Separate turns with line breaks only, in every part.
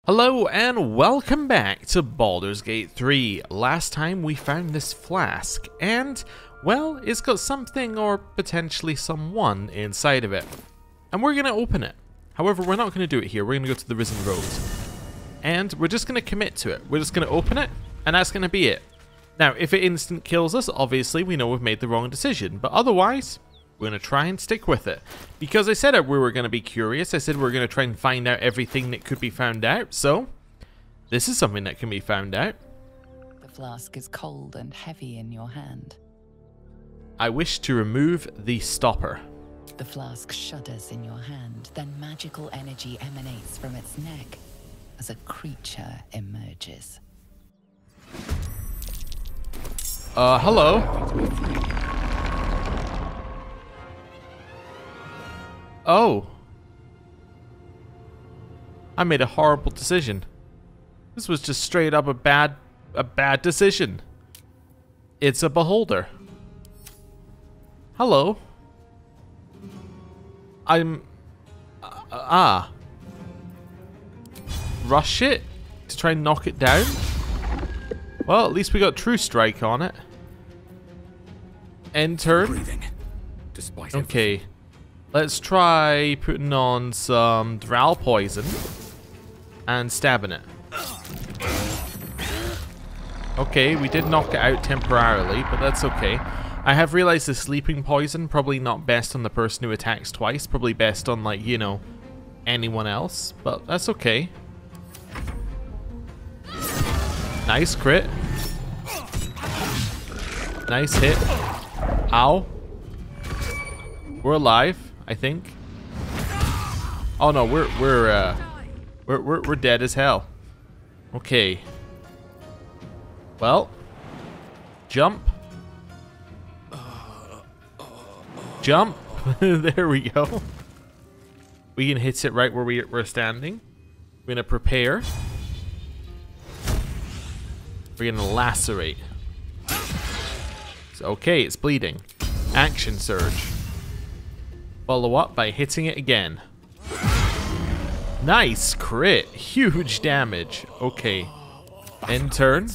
Hello and welcome back to Baldur's Gate 3. Last time we found this flask and, well, it's got something or potentially someone inside of it. And we're going to open it. However, we're not going to do it here. We're going to go to the Risen Road. And we're just going to commit to it. We're just going to open it and that's going to be it. Now, if it instant kills us, obviously we know we've made the wrong decision. But otherwise, we're going to try and stick with it. Because I said we were going to be curious. I said we were going to try and find out everything that could be found out. So, this is something that can be found out.
The flask is cold and heavy in your hand.
I wish to remove the stopper.
The flask shudders in your hand, then magical energy emanates from its neck as a creature emerges.
Hello? Oh. I made a horrible decision. This was just straight up a bad decision. It's a beholder. Hello. Rush it to try and knock it down? Well, at least we got True Strike on it. Enter. Okay. Let's try putting on some Drow poison and stabbing it. Okay, we did knock it out temporarily, but that's okay. I have realized the sleeping poison probably not best on the person who attacks twice, probably best on, like, you know, anyone else, but that's okay. Nice crit. Nice hit. Ow. We're alive, I think. Oh no, we're dead as hell. Okay. Well, jump. Jump. There we go. We can hit it right where we're standing. We're gonna prepare. We're gonna lacerate. So, okay, it's bleeding. Action surge. Follow up by hitting it again. Nice crit. Huge damage. Okay. End turn.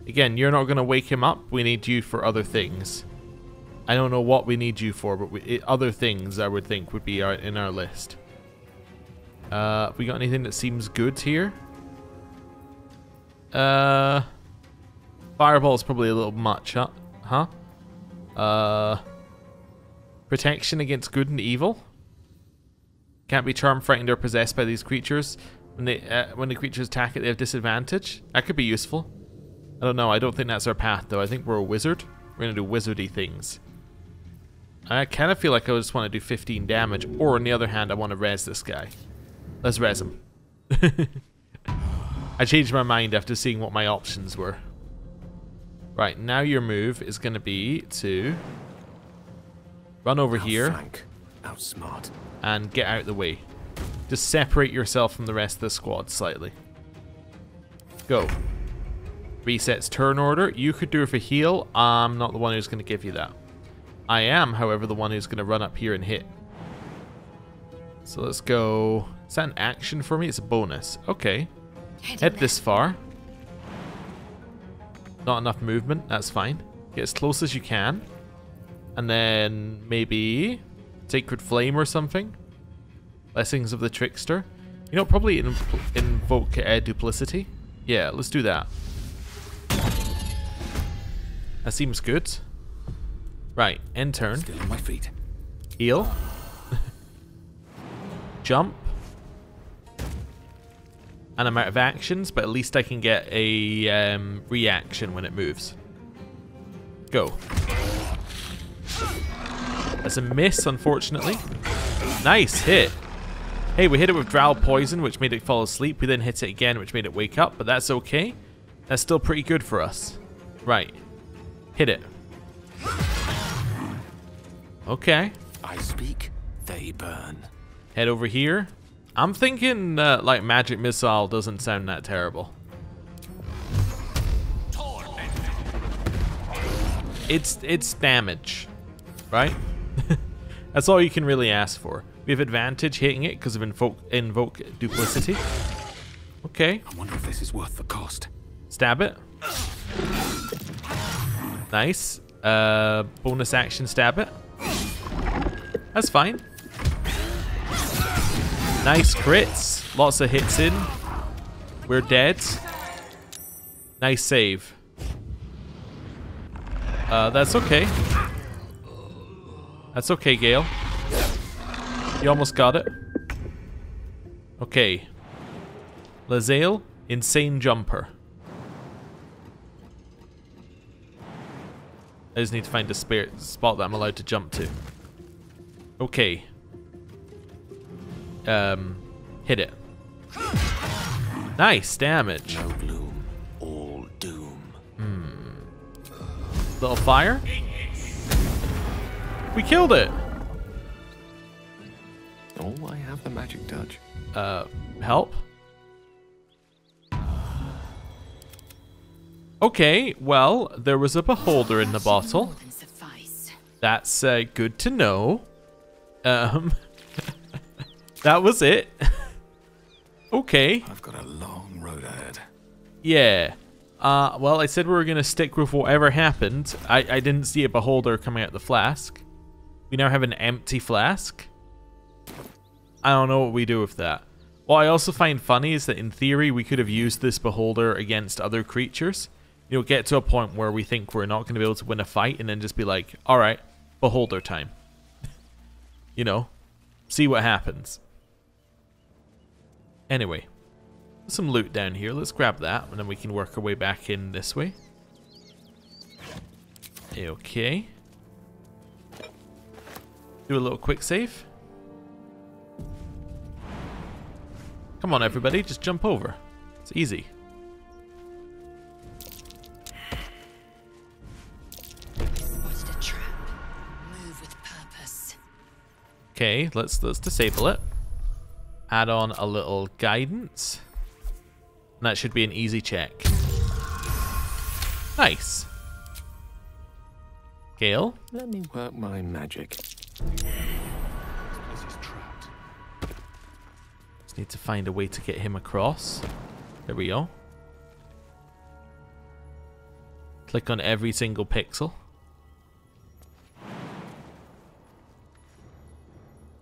Again, you're not gonna wake him up. We need you for other things. I don't know what we need you for, but other things I would think would be in our list. We got anything that seems good here? Fireball is probably a little much, huh? Protection against good and evil. Can't be charmed, frightened, or possessed by these creatures. When the creatures attack it, they have disadvantage. That could be useful. I don't know. I don't think that's our path, though. I think we're a wizard. We're gonna do wizardy things. I kind of feel like I just want to do 15 damage, or on the other hand, I want to res this guy. Let's res him. I changed my mind after seeing what my options were. Right, now your move is going to be to run over here and get out of the way. Just separate yourself from the rest of the squad slightly. Go. Resets turn order. You could do it for heal. I'm not the one who's going to give you that. I am, however, the one who's going to run up here and hit. So let's go. Is that an action for me? It's a bonus. Okay. Head this far. Not enough movement. That's fine. Get as close as you can. And then maybe Sacred Flame or something. Blessings of the Trickster. You know, probably invoke Duplicity. Yeah, let's do that. That seems good. Right, end turn.
Still on my feet.
Heal. Jump. And I'm out of actions, but at least I can get a reaction when it moves. Go. That's a miss, unfortunately. Nice hit. Hey, we hit it with Drow Poison, which made it fall asleep. We then hit it again, which made it wake up, but that's okay. That's still pretty good for us. Right. Hit it. Okay.
I speak, they burn.
Head over here. I'm thinking like Magic Missile doesn't sound that terrible. It's damage, right? That's all you can really ask for. We have advantage hitting it because of invoke Duplicity. Okay.
I wonder if this is worth the cost.
Stab it. Nice. Bonus action stab it. That's fine. Nice crits. Lots of hits in. We're dead. Nice save. That's okay. That's okay, Gale. You almost got it. Okay. Lae'zel, insane jumper. I just need to find a spot that I'm allowed to jump to. Okay. Hit it. Nice damage.
No gloom, all doom.
Little fire. We killed it.
Oh, I have the magic touch.
Help? Okay, well, there was a beholder in the bottle. That's good to know. That was it. Okay.
I've got a long road ahead.
Yeah. Well, I said we were going to stick with whatever happened. I didn't see a beholder coming out the flask. We now have an empty flask. I don't know what we do with that. What I also find funny is that in theory we could have used this beholder against other creatures. You know, get to a point where we think we're not going to be able to win a fight and then just be like, alright, beholder time. You know, see what happens. Anyway, there's some loot down here. Let's grab that and then we can work our way back in this way. Okay. Do a little quick save. Come on, everybody, just jump over. It's easy.
Spotted a trap. Move with purpose.
Okay, let's disable it. Add on a little guidance. And that should be an easy check. Nice. Gale?
Let me work my magic. This is trapped.
Just need to find a way to get him across. There we go. Click on every single pixel.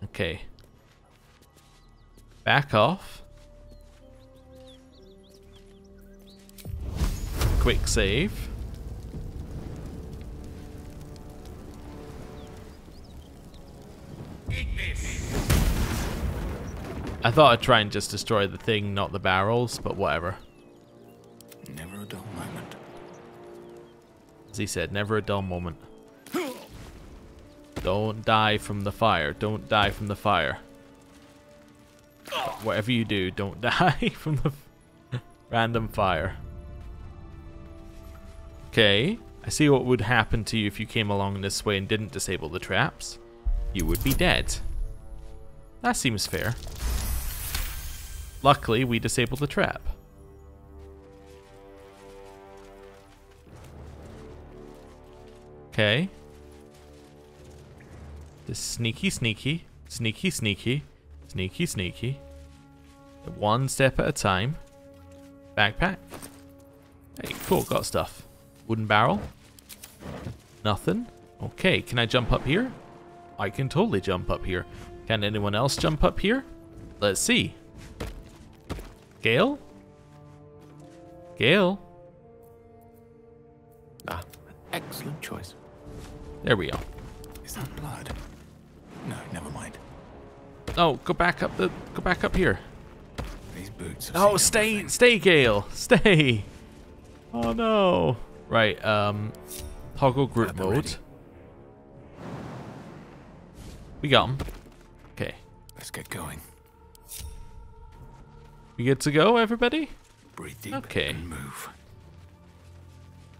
Okay. Back off. Quick save. I thought I'd try and just destroy the thing, not the barrels, but whatever.
Never a dull moment.
As he said, never a dull moment. Don't die from the fire. Don't die from the fire. Whatever you do, don't die from the random fire. Okay, I see what would happen to you if you came along this way and didn't disable the traps. You would be dead. That seems fair. Luckily, we disabled the trap. Okay. Just sneaky, sneaky, sneaky, sneaky, sneaky, sneaky. One step at a time. Backpack. Hey, cool, got stuff. Wooden barrel. Nothing. Okay, can I jump up here? I can totally jump up here. Can anyone else jump up here? Let's see. Gale? Gale?
Ah, excellent choice.
There we go.
Is that blood? No, never mind.
Oh, go back up here.
These boots.
Oh, stay, Gale, stay. Oh no. Right, toggle group mode. We got him. Okay.
Let's get going.
We good to go, everybody?
Breathe deep
Okay.
and move.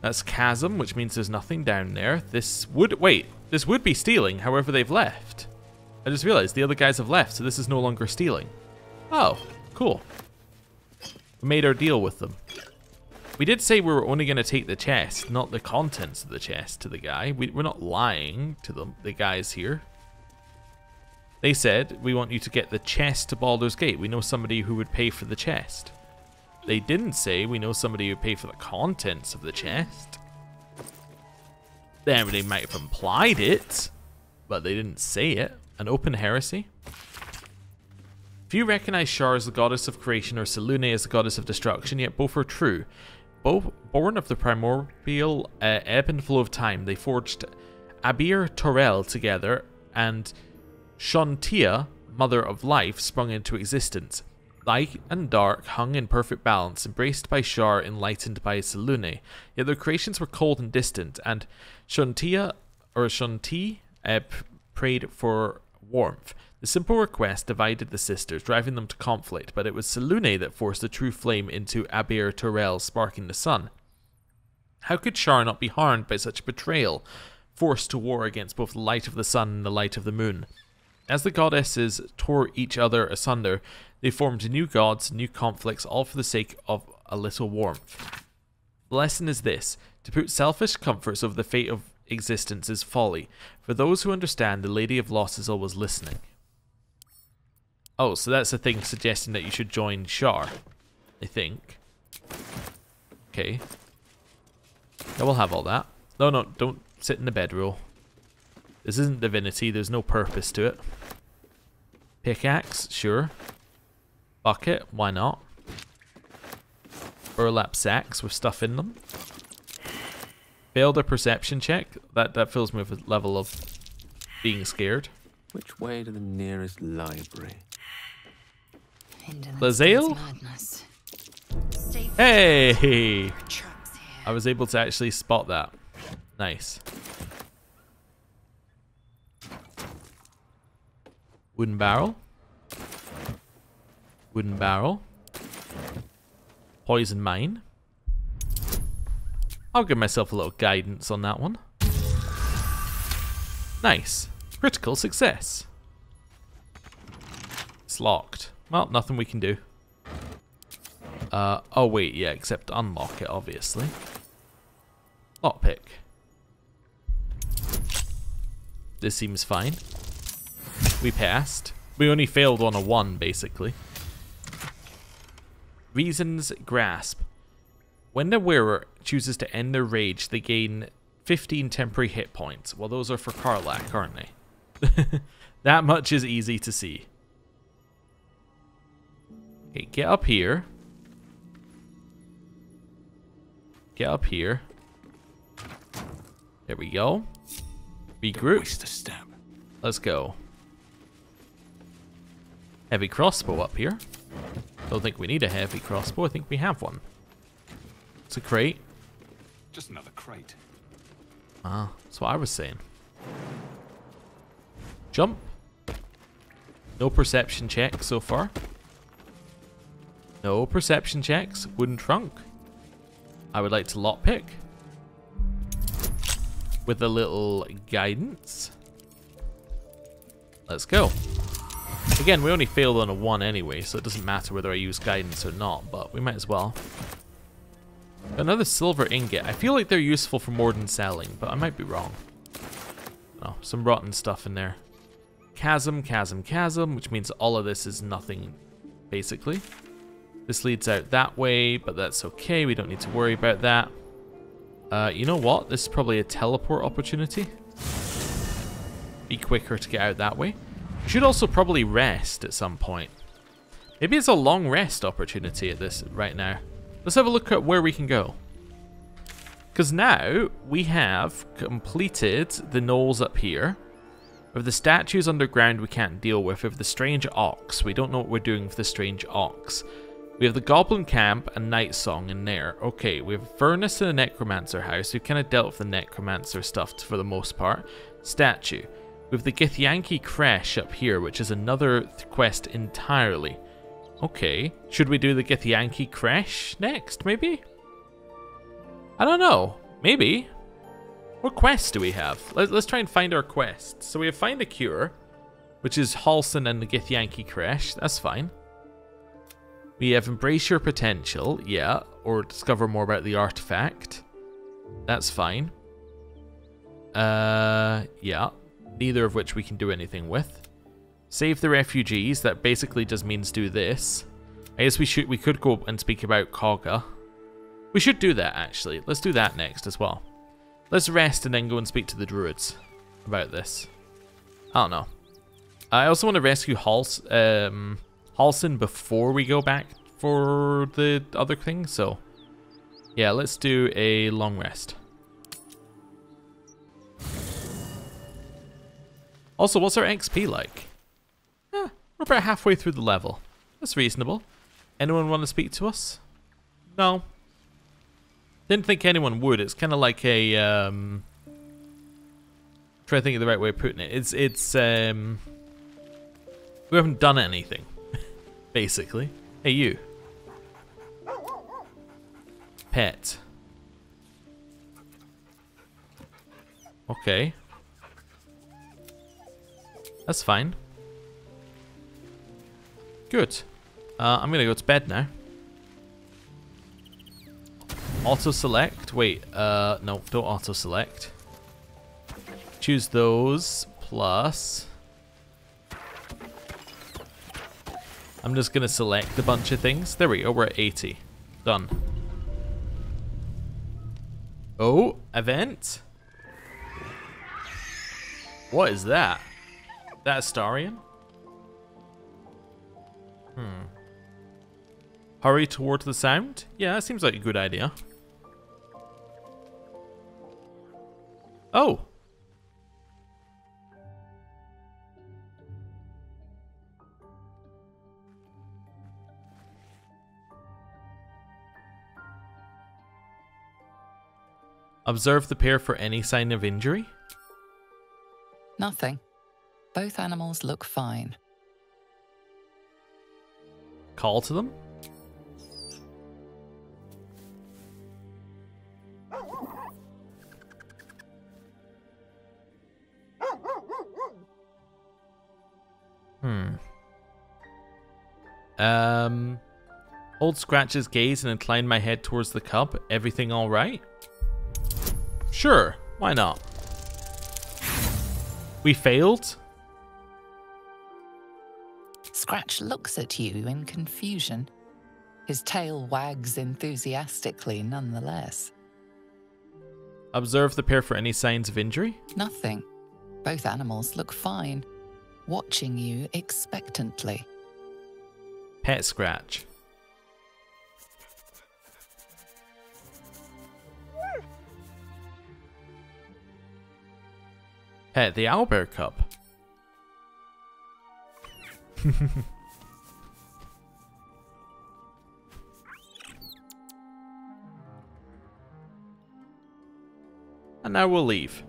That's chasm, which means there's nothing down there. This would be stealing, however they've left. I just realized the other guys have left, so this is no longer stealing. Oh, cool. We made our deal with them. We did say we were only going to take the chest, not the contents of the chest to the guy. We're not lying to the guys here. They said, we want you to get the chest to Baldur's Gate. We know somebody who would pay for the chest. They didn't say we know somebody who paid for the contents of the chest. Then they might have implied it, but they didn't say it. An open heresy? Few recognize Shar as the goddess of creation or Selûne as the goddess of destruction, yet both are true. Both born of the primordial ebb and flow of time, they forged Abir Torel together, and Shontia, mother of life, sprung into existence. Light and dark hung in perfect balance, embraced by Shar, enlightened by Selûne. Yet their creations were cold and distant, and Shonti prayed for warmth. The simple request divided the sisters, driving them to conflict, but it was Selûne that forced the true flame into Abir Torel, sparking the sun. How could Shar not be harmed by such betrayal, forced to war against both the light of the sun and the light of the moon? As the goddesses tore each other asunder, they formed new gods, new conflicts, all for the sake of a little warmth. The lesson is this: to put selfish comforts over the fate of existence is folly. For those who understand, the Lady of Loss is always listening. Oh, so that's a thing suggesting that you should join Shar, I think. Okay. Yeah, we'll have all that. No, don't sit in the bedroll. This isn't Divinity, there's no purpose to it. Pickaxe, sure. Bucket, why not? Burlap sacks with stuff in them. Failed a perception check. That fills me with a level of being scared.
Which way to the nearest library?
Lazael? Hey! I was able to actually spot that. Nice. Wooden barrel. Wooden barrel. Poison mine. I'll give myself a little guidance on that one. Nice. Critical success. It's locked. Well, nothing we can do. Oh wait, yeah, except unlock it, obviously. Lockpick. This seems fine. We passed. We only failed on a 1, basically. Reason's Grasp. When the wearer chooses to end their rage, they gain 15 temporary hit points. Well, those are for Karlach, aren't they? That much is easy to see. Okay, get up here. Get up here. There we go. Regroup.
Waste a step.
Let's go. Heavy crossbow up here. Don't think we need a heavy crossbow. I think we have one. It's a crate.
Just another crate.
Ah, that's what I was saying. Jump. No perception check so far. No perception checks. Wooden trunk. I would like to lockpick. With a little guidance. Let's go. Again, we only failed on a 1 anyway, so it doesn't matter whether I use guidance or not, but we might as well. Another silver ingot. I feel like they're useful for more than selling, but I might be wrong. Oh, some rotten stuff in there. Chasm, chasm, chasm, which means all of this is nothing, basically. This leads out that way, but that's okay. We don't need to worry about that. You know what? This is probably a teleport opportunity. Be quicker to get out that way. We should also probably rest at some point. Maybe it's a long rest opportunity at this right now. Let's have a look at where we can go. Because now we have completed the knolls up here. We have the statues underground we can't deal with. We have the strange ox. We don't know what we're doing with the strange ox. We have the goblin camp and night song in there. Okay, we have a furnace and a necromancer house. We've kind of dealt with the necromancer stuff for the most part. Statue. We have the Githyanki Creche up here, which is another quest entirely. Okay, should we do the Githyanki Creche next, maybe? I don't know. Maybe. What quests do we have? Let's try and find our quests. So we have Find a Cure, which is Halson and the Githyanki Creche. That's fine. We have Embrace Your Potential, yeah, or discover more about the artifact. That's fine. Yeah, neither of which we can do anything with. Save the refugees, that basically just means do this. I guess we could go and speak about Kaga. We should do that, actually. Let's do that next as well. Let's rest and then go and speak to the druids about this. I don't know. I also want to rescue Halsin before we go back for the other thing, so yeah, let's do a long rest. Also, what's our XP like? We're about halfway through the level. That's reasonable. Anyone want to speak to us? No. Didn't think anyone would. It's kind of like a trying to think of the right way of putting it. It's we haven't done anything, basically. Hey, you. Pet. Okay. That's fine. Good. I'm gonna go to bed now. Auto select. Wait, no, don't auto select. Choose those plus. I'm just gonna select a bunch of things. There we go, we're at 80. Done. Oh, event. What is that? That Astarion? Hurry towards the sound? Yeah, that seems like a good idea. Oh. Observe the pair for any sign of injury?
Nothing. Both animals look fine.
Call to them? Hold Scratch's gaze and incline my head towards the cub. Everything all right? Sure, why not? We failed?
Scratch looks at you in confusion. His tail wags enthusiastically nonetheless.
Observe the pair for any signs of injury?
Nothing. Both animals look fine, watching you expectantly.
Pet Scratch. Pet the owlbear cub. And now we'll leave.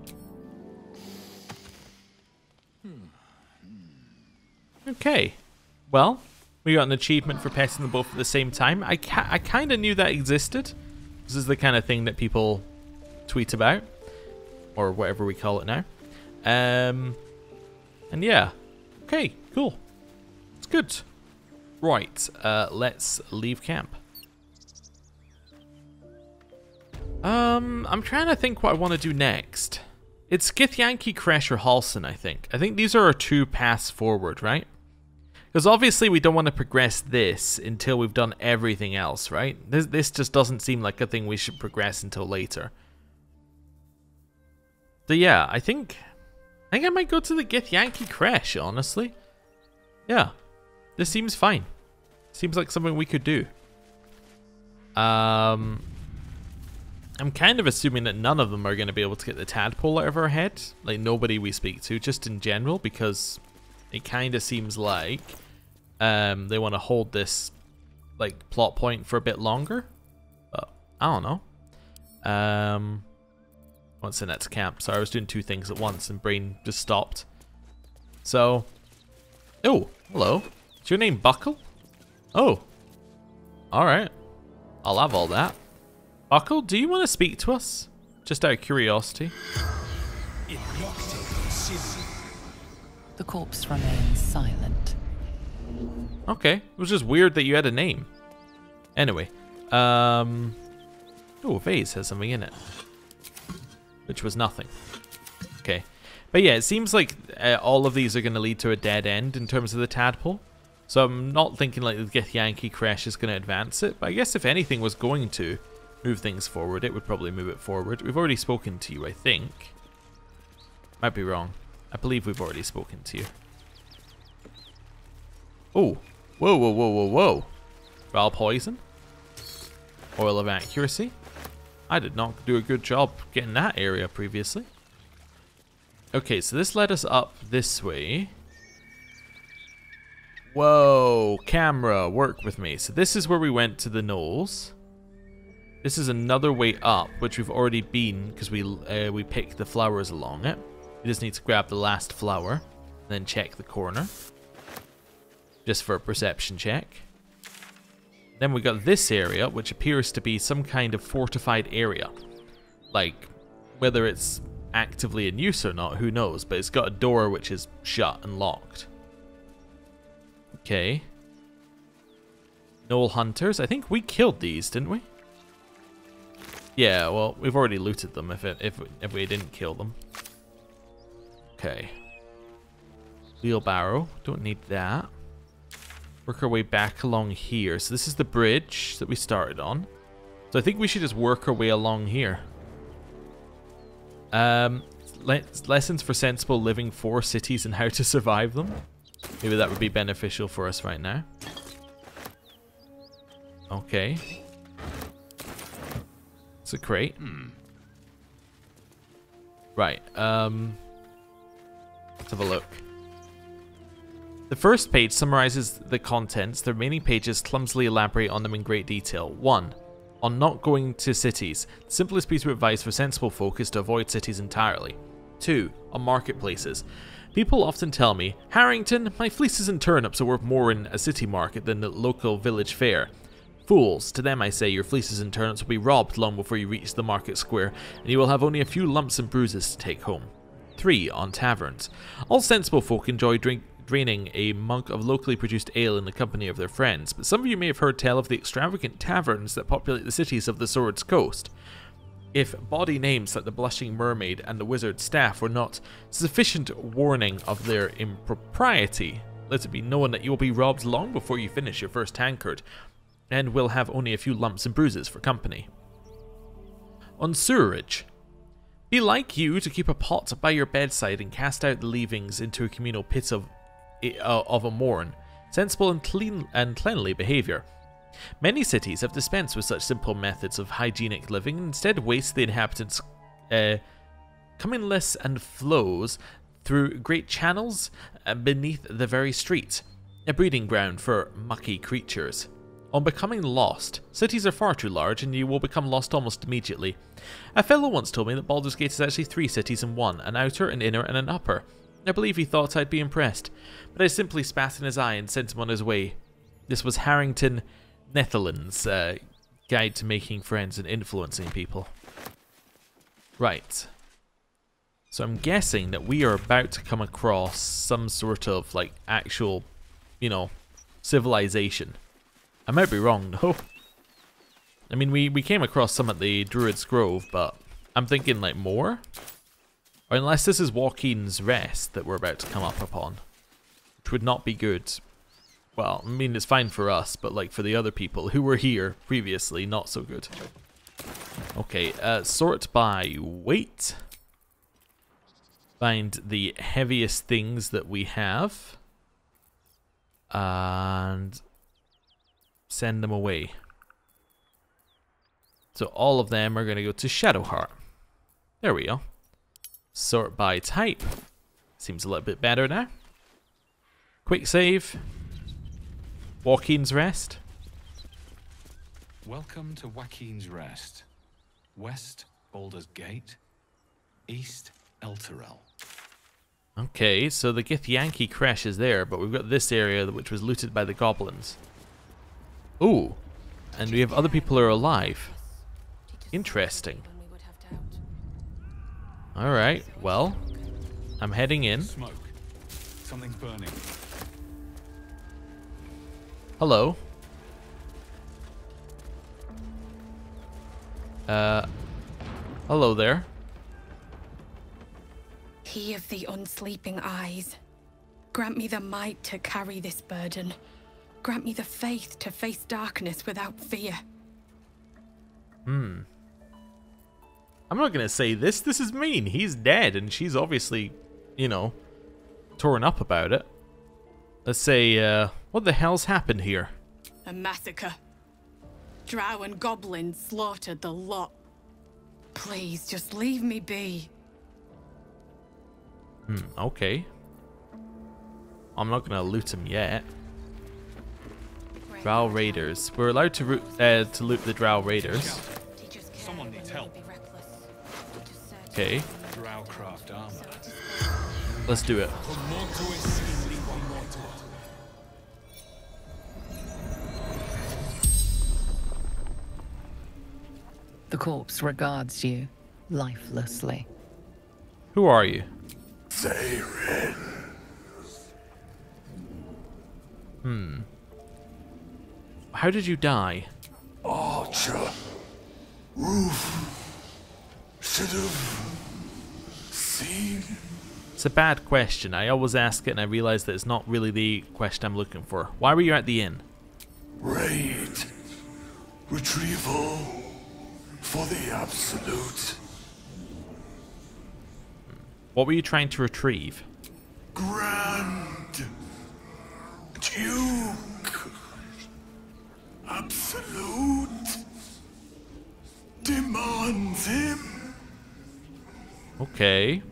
Okay. Well, we got an achievement for petting them both at the same time. I kind of knew that existed. This is the kind of thing that people tweet about, or whatever we call it now. And yeah. Okay, cool. It's good. Right, let's leave camp. I'm trying to think what I want to do next. It's Githyanki, Kresh, or Halsin, I think. I think these are our two paths forward, right? Because obviously we don't want to progress this until we've done everything else, right? This just doesn't seem like a thing we should progress until later. So yeah, I think I might go to the Githyanki Kresh, honestly. Yeah, this seems fine. Seems like something we could do. I'm kind of assuming that none of them are going to be able to get the tadpole out of our head. Like, nobody we speak to, just in general, because it kind of seems like they want to hold this, like, plot point for a bit longer. But, I don't know. Once in that's camp. Sorry, I was doing two things at once and brain just stopped. So, oh, hello. Is your name Buckle? Oh, alright. I'll have all that. Buckle, do you want to speak to us? Just out of curiosity.
The corpse remains silent.
Okay, it was just weird that you had a name. Anyway, oh, vase has something in it. Which was nothing. Okay. But yeah, it seems like all of these are going to lead to a dead end in terms of the tadpole. So I'm not thinking like the Githyanki Crash is going to advance it, but I guess if anything was going to move things forward, it would probably move it forward. We've already spoken to you, I think. Might be wrong. I believe we've already spoken to you. Oh, whoa, whoa, whoa, whoa, whoa. Ral Poison. Oil of Accuracy. I did not do a good job getting that area previously. Okay, so this led us up this way. Whoa, camera, work with me. So this is where we went to the knolls. This is another way up, which we've already been because we picked the flowers along it. We just need to grab the last flower, and then check the corner. Just for a perception check. Then we got this area, which appears to be some kind of fortified area. Like, whether it's actively in use or not, who knows, but it's got a door which is shut and locked. Okay. Gnoll hunters. I think we killed these, didn't we? Yeah, well, we've already looted them if we didn't kill them. Okay. Wheelbarrow. Don't need that. Work our way back along here. So this is the bridge that we started on. So I think we should just work our way along here. Lessons for sensible living 4 cities and how to survive them. Maybe that would be beneficial for us right now. Okay. It's a crate. Right. Let's have a look. The first page summarizes the contents. The remaining pages clumsily elaborate on them in great detail. 1. On not going to cities. The simplest piece of advice for sensible folk is to avoid cities entirely. 2. On marketplaces. People often tell me, Harrington, my fleeces and turnips are worth more in a city market than the local village fair. Fools, to them I say your fleeces and turnips will be robbed long before you reach the market square, and you will have only a few lumps and bruises to take home. 3. On taverns. All sensible folk enjoy draining a mug of locally produced ale in the company of their friends, but some of you may have heard tell of the extravagant taverns that populate the cities of the Sword's Coast. If bawdy names like the Blushing Mermaid and the Wizard's Staff were not sufficient warning of their impropriety, let it be known that you will be robbed long before you finish your first tankard, and will have only a few lumps and bruises for company. On sewerage. Be like you to keep a pot by your bedside and cast out the leavings into a communal pit of a morn. Sensible and cleanly behaviour. Many cities have dispensed with such simple methods of hygienic living and instead waste the inhabitants' commonless and flows through great channels beneath the very street, a breeding ground for mucky creatures. On becoming lost, cities are far too large and you will become lost almost immediately. A fellow once told me that Baldur's Gate is actually 3 cities in one, an outer, an inner, and an upper. I believe he thought I'd be impressed, but I simply spat in his eye and sent him on his way. This was Harrington Netherlands' guide to making friends and influencing people. Right. So I'm guessing that we are about to come across some sort of, like, actual, you know, civilization. I might be wrong, though. I mean, we came across some at the Druid's Grove, but I'm thinking, like, more? Or unless this is Joaquin's Rest that we're about to come up upon. Which would not be good. Well, I mean, it's fine for us, but, like, for the other people who were here previously, not so good. Okay, sort by weight. Find the heaviest things that we have. And send them away. So all of them are going to go to Shadowheart. There we go. Sort by type. Seems a little bit better now. Quick save. Joaquin's Rest.
Welcome to Joaquin's Rest. West, Baldur's Gate. East, Elturel.
Okay, so the Githyanki Crash is there, but we've got this area which was looted by the goblins. Ooh, and we have other people who are alive. Interesting. Alright, well, I'm heading in.
Smoke. Something's burning.
Hello. Hello there.
He of the unsleeping eyes, grant me the might to carry this burden, Grant me the faith to face darkness without fear.
I'm not gonna say this. This is mean. He's dead, and she's obviously, you know, torn up about it. Let's say, what the hell's happened here?
A massacre. Drow and goblins slaughtered the lot. Please, just leave me be.
Okay. I'm not gonna loot him yet. Drow Raiders. We're allowed to loot the Drow Raiders.
Someone needs help.
Okay.
Drowcraft armor.
Let's do it.
The corpse regards you lifelessly.
Who are you?
Zhentarim.
How did you die?
Archer. Roof. Should have seen.
It's a bad question. I always ask it and I realize that it's not really the question I'm looking for. Why were you at the inn?
Raid. Retrieval. For the absolute.
What were you trying to retrieve?
Grand. Duke. Absolute. Demands him.
Okay.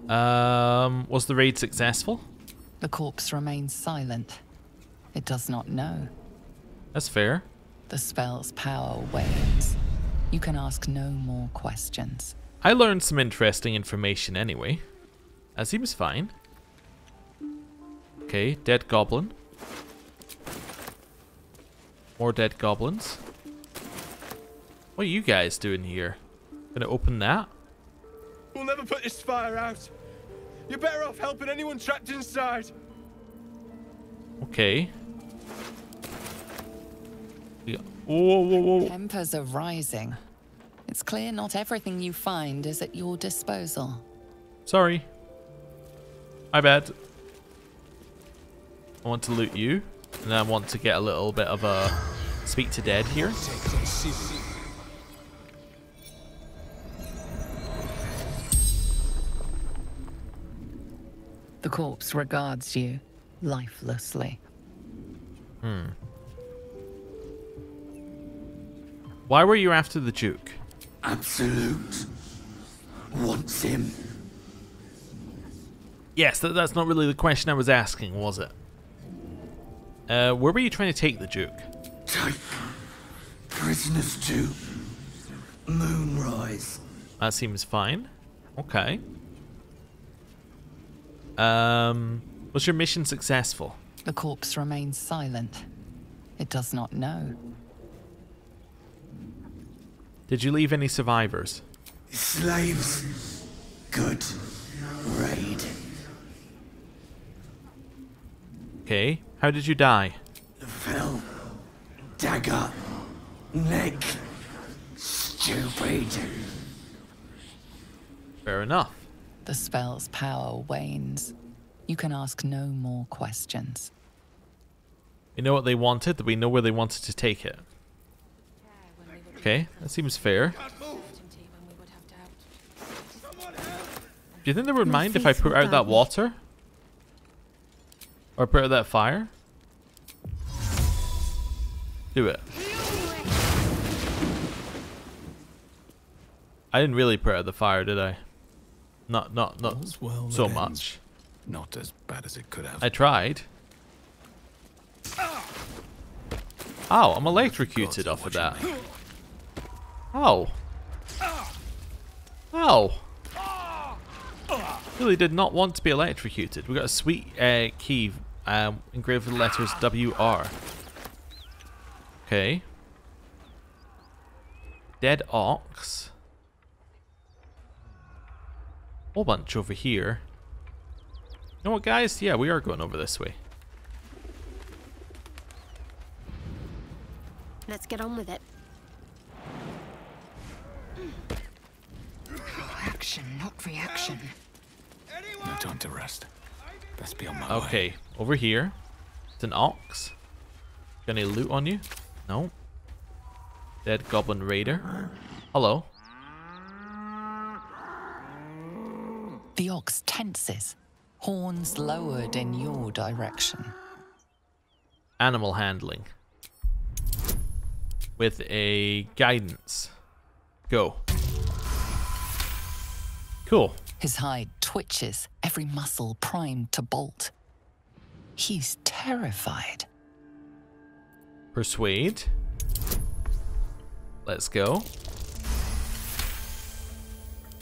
Was the raid successful?
The corpse remains silent. It does not know.
That's fair.
The spell's power wanes. You can ask no more questions.
I learned some interesting information anyway. That seems fine. Okay, dead goblin. More dead goblins. What are you guys doing here? Gonna open that?
We'll never put this fire out. You're better off helping anyone trapped inside.
Okay. Whoa, whoa, whoa.
Tempers are rising. It's clear not everything you find is at your disposal.
Sorry. My bad. I want to loot you. And I want to get a little bit of a speak to dead here.
The corpse regards you lifelessly.
Why were you after the Duke?
Absolute. Wants him.
Yes, that's not really the question I was asking, was it? Where were you trying to take the Duke?
Take prisoners to Moonrise.
That seems fine. Okay. Was your mission successful?
The corpse remains silent. It does not know.
Did you leave any survivors?
Slaves. Good. Raid.
Okay. How did you die?
Fell. Dagger. Neck. Stupid.
Fair enough.
The spell's power wanes. You can ask no more questions.
We know what they wanted, that we know where they wanted to take it. Okay, that seems fair. Do you think they would mind if I put out that water? Or put out that fire? Do it. I didn't really put out the fire, did I? Not
Well,
so
that ends.
much.
Not as bad as it could have.
I tried. Oh, I'm electrocuted off of that. Oh. Oh. Really did not want to be electrocuted. We got a sweet key engraved with the letters WR. Okay. Dead ox. Whole bunch over here. You know what, guys? Yeah, we are going over this way.
Let's get on with it.
Action, not reaction.
No time to rest. Best be on my way.
Okay, over here. an ox. Got any loot on you? No. Dead goblin raider. Hello.
The ox tenses, horns lowered in your direction.
Animal handling. With a guidance. Go. Cool.
His hide twitches, every muscle primed to bolt. He's terrified.
Persuade. Let's go.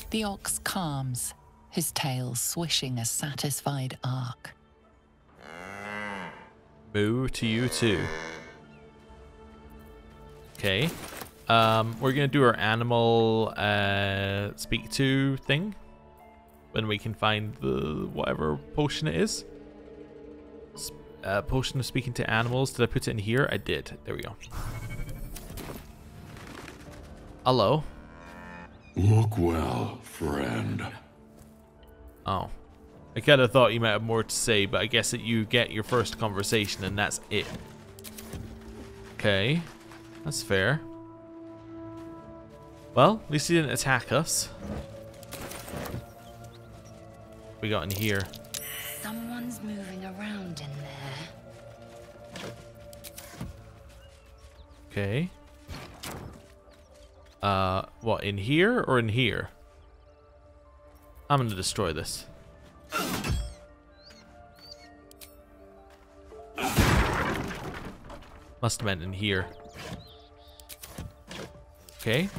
The ox calms, his tail swishing a satisfied arc.
Moo to you too. Okay. We're gonna do our animal speak to thing when we can find the whatever potion it is. Potion of speaking to animals. Did I put it in here? I did. There we go. Hello.
Look well, friend.
Oh. I kind of thought you might have more to say, but I guess that you get your first conversation and that's it. Okay. That's fair. Well, at least he didn't attack us. What we got in here?
Someone's moving around in there.
Okay. What, in here or in here? I'm gonna destroy this. Must have meant in here. Okay.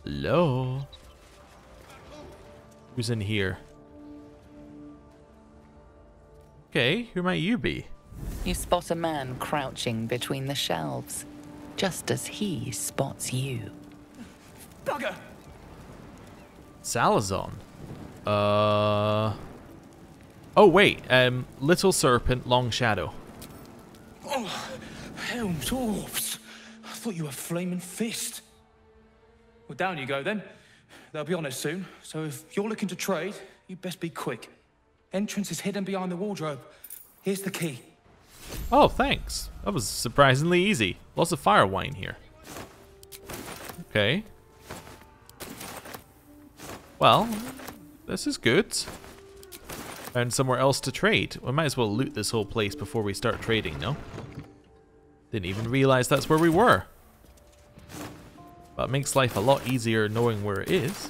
Hello? Who's in here? Okay, who might you be?
You spot a man crouching between the shelves, just as he spots you.
Bugger!
Salazon. Oh wait, Little Serpent, Long Shadow.
Oh, Helm Dwarfs. I thought you were Flaming Fist. Well, down you go then. They'll be on us soon, so if you're looking to trade, you best be quick. Entrance is hidden behind the wardrobe. Here's the key.
Oh, thanks. That was surprisingly easy. Lots of fire wine here. Okay. Well, this is good. And somewhere else to trade. We might as well loot this whole place before we start trading, no? Didn't even realize that's where we were. But it makes life a lot easier knowing where it is.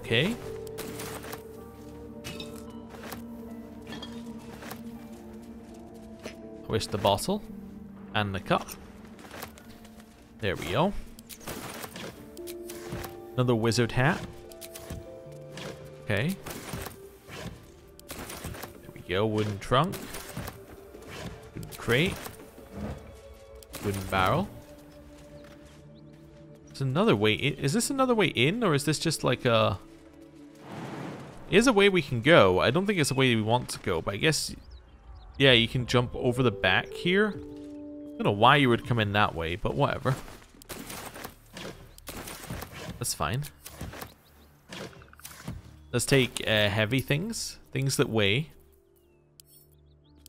Okay. Where's the bottle? And the cup. There we go. Another wizard hat. Okay. There we go. Wooden trunk. Wooden crate. Wooden barrel. There's another way in. Is this another way in, or is this just like a... Is a way we can go. I don't think it's a way we want to go, but I guess... Yeah, you can jump over the back here. I don't know why you would come in that way, but whatever. That's fine. Let's take heavy things. Things that weigh.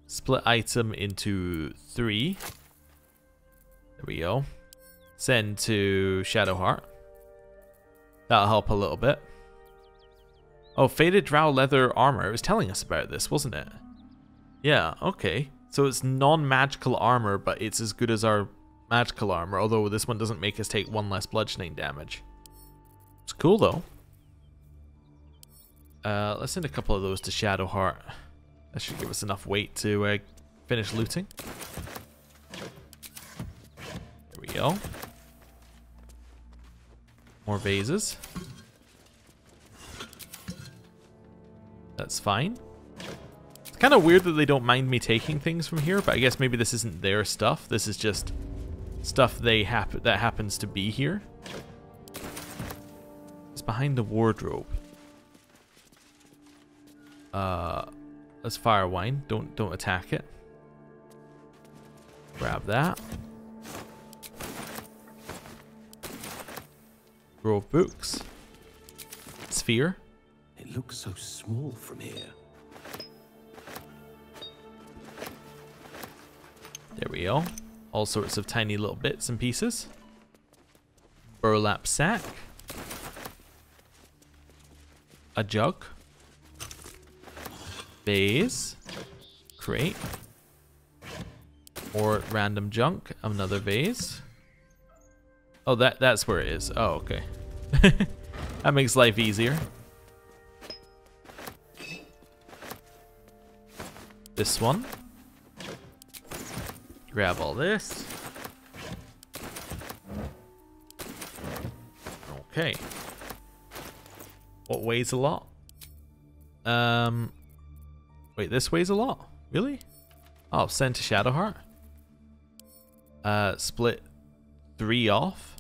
Split item into 3. There we go. Send to Shadowheart. That'll help a little bit. Oh, faded drow leather armor. It was telling us about this, wasn't it? Yeah, okay. So it's non-magical armor, but it's as good as our magical armor, although this one doesn't make us take 1 less bludgeoning damage. It's cool, though. Let's send a couple of those to Shadowheart. That should give us enough weight to finish looting. There we go. More vases. That's fine. It's kind of weird that they don't mind me taking things from here, but I guess maybe this isn't their stuff. This is just stuff that happens to be here. It's behind the wardrobe. Let's fire wine. Don't attack it. Grab that. Grove books. Sphere.
It
It looks so small from here.
There we go. All sorts of tiny little bits and pieces. Burlap sack. A jug. Vase. Crate. More random junk. Another vase. Oh, that's where it is. Oh, okay. That makes life easier. This one. Grab all this. Okay. What weighs a lot? Wait, this weighs a lot? Really? Oh, send to Shadowheart. Split 3 off.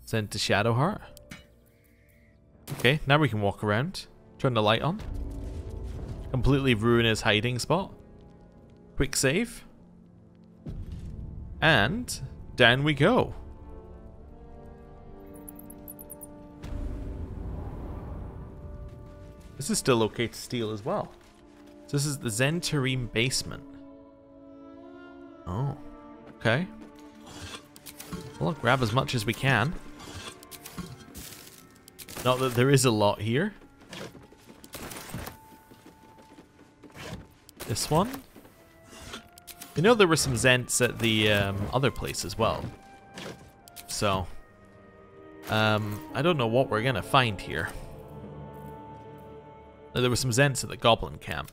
Send to Shadowheart. Okay, now we can walk around. Turn the light on. Completely ruin his hiding spot. Quick save. And down we go. This is still okay to steal as well. So this is the Zhentarim basement. Oh, okay. Well, I'll grab as much as we can. Not that there is a lot here. This one. You know there were some Zents at the other place as well. So, I don't know what we're gonna find here. There were some Zents at the Goblin camp.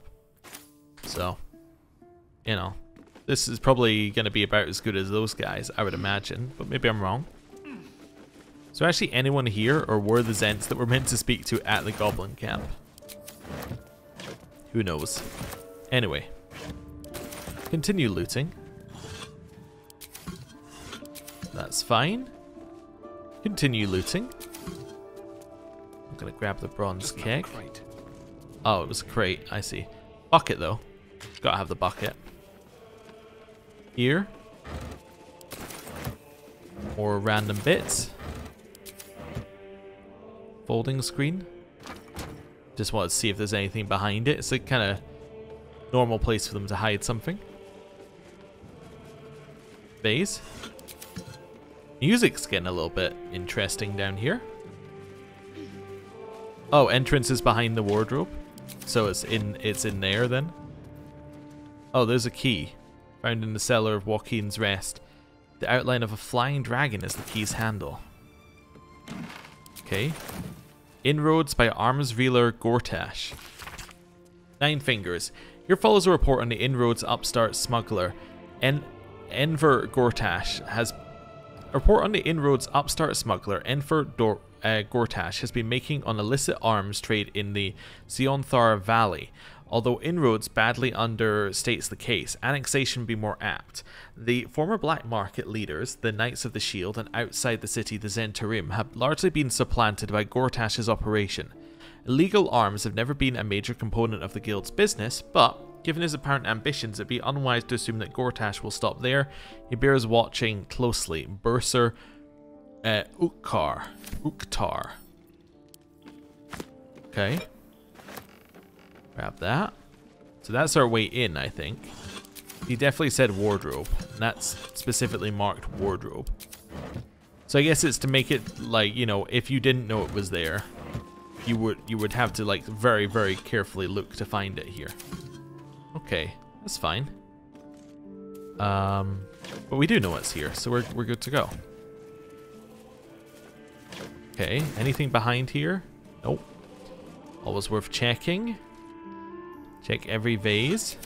So, you know, this is probably gonna be about as good as those guys, I would imagine. But maybe I'm wrong. So actually anyone here, or were the Zents that we're meant to speak to at the Goblin camp? Who knows? Anyway. Continue looting. That's fine. Continue looting. I'm gonna grab the bronze keg. Oh, it was a crate, I see. Bucket though. Gotta have the bucket. Here. More random bits. Folding screen. Just wanted to see if there's anything behind it. It's a kind of normal place for them to hide something. Vase. Music's getting a little bit interesting down here. Oh, entrance is behind the wardrobe. So it's in there then. Oh, there's a key. Found in the cellar of Joaquin's Rest. The outline of a flying dragon is the key's handle. Okay. Inroads by Arms Reeler Gortash. 9 fingers. Here follows a report on the inroads upstart smuggler. Enver Gortash has Gortash has been making on illicit arms trade in the Zhentarim Valley. Although inroads badly understates the case, annexation be more apt. The former black market leaders, the Knights of the Shield, and outside the city, the Zhentarim, have largely been supplanted by Gortash's operation. Illegal arms have never been a major component of the guild's business, but given his apparent ambitions, it'd be unwise to assume that Gortash will stop there. He bears watching closely. Bursar Uktar. Okay. Grab that. So that's our way in, I think. He definitely said wardrobe, and that's specifically marked wardrobe. So I guess it's to make it like, you know, if you didn't know it was there, you would have to like very, very carefully look to find it here. Okay, that's fine. But we do know it's here, so we're good to go. Okay, anything behind here? Nope. Always worth checking. Check every vase.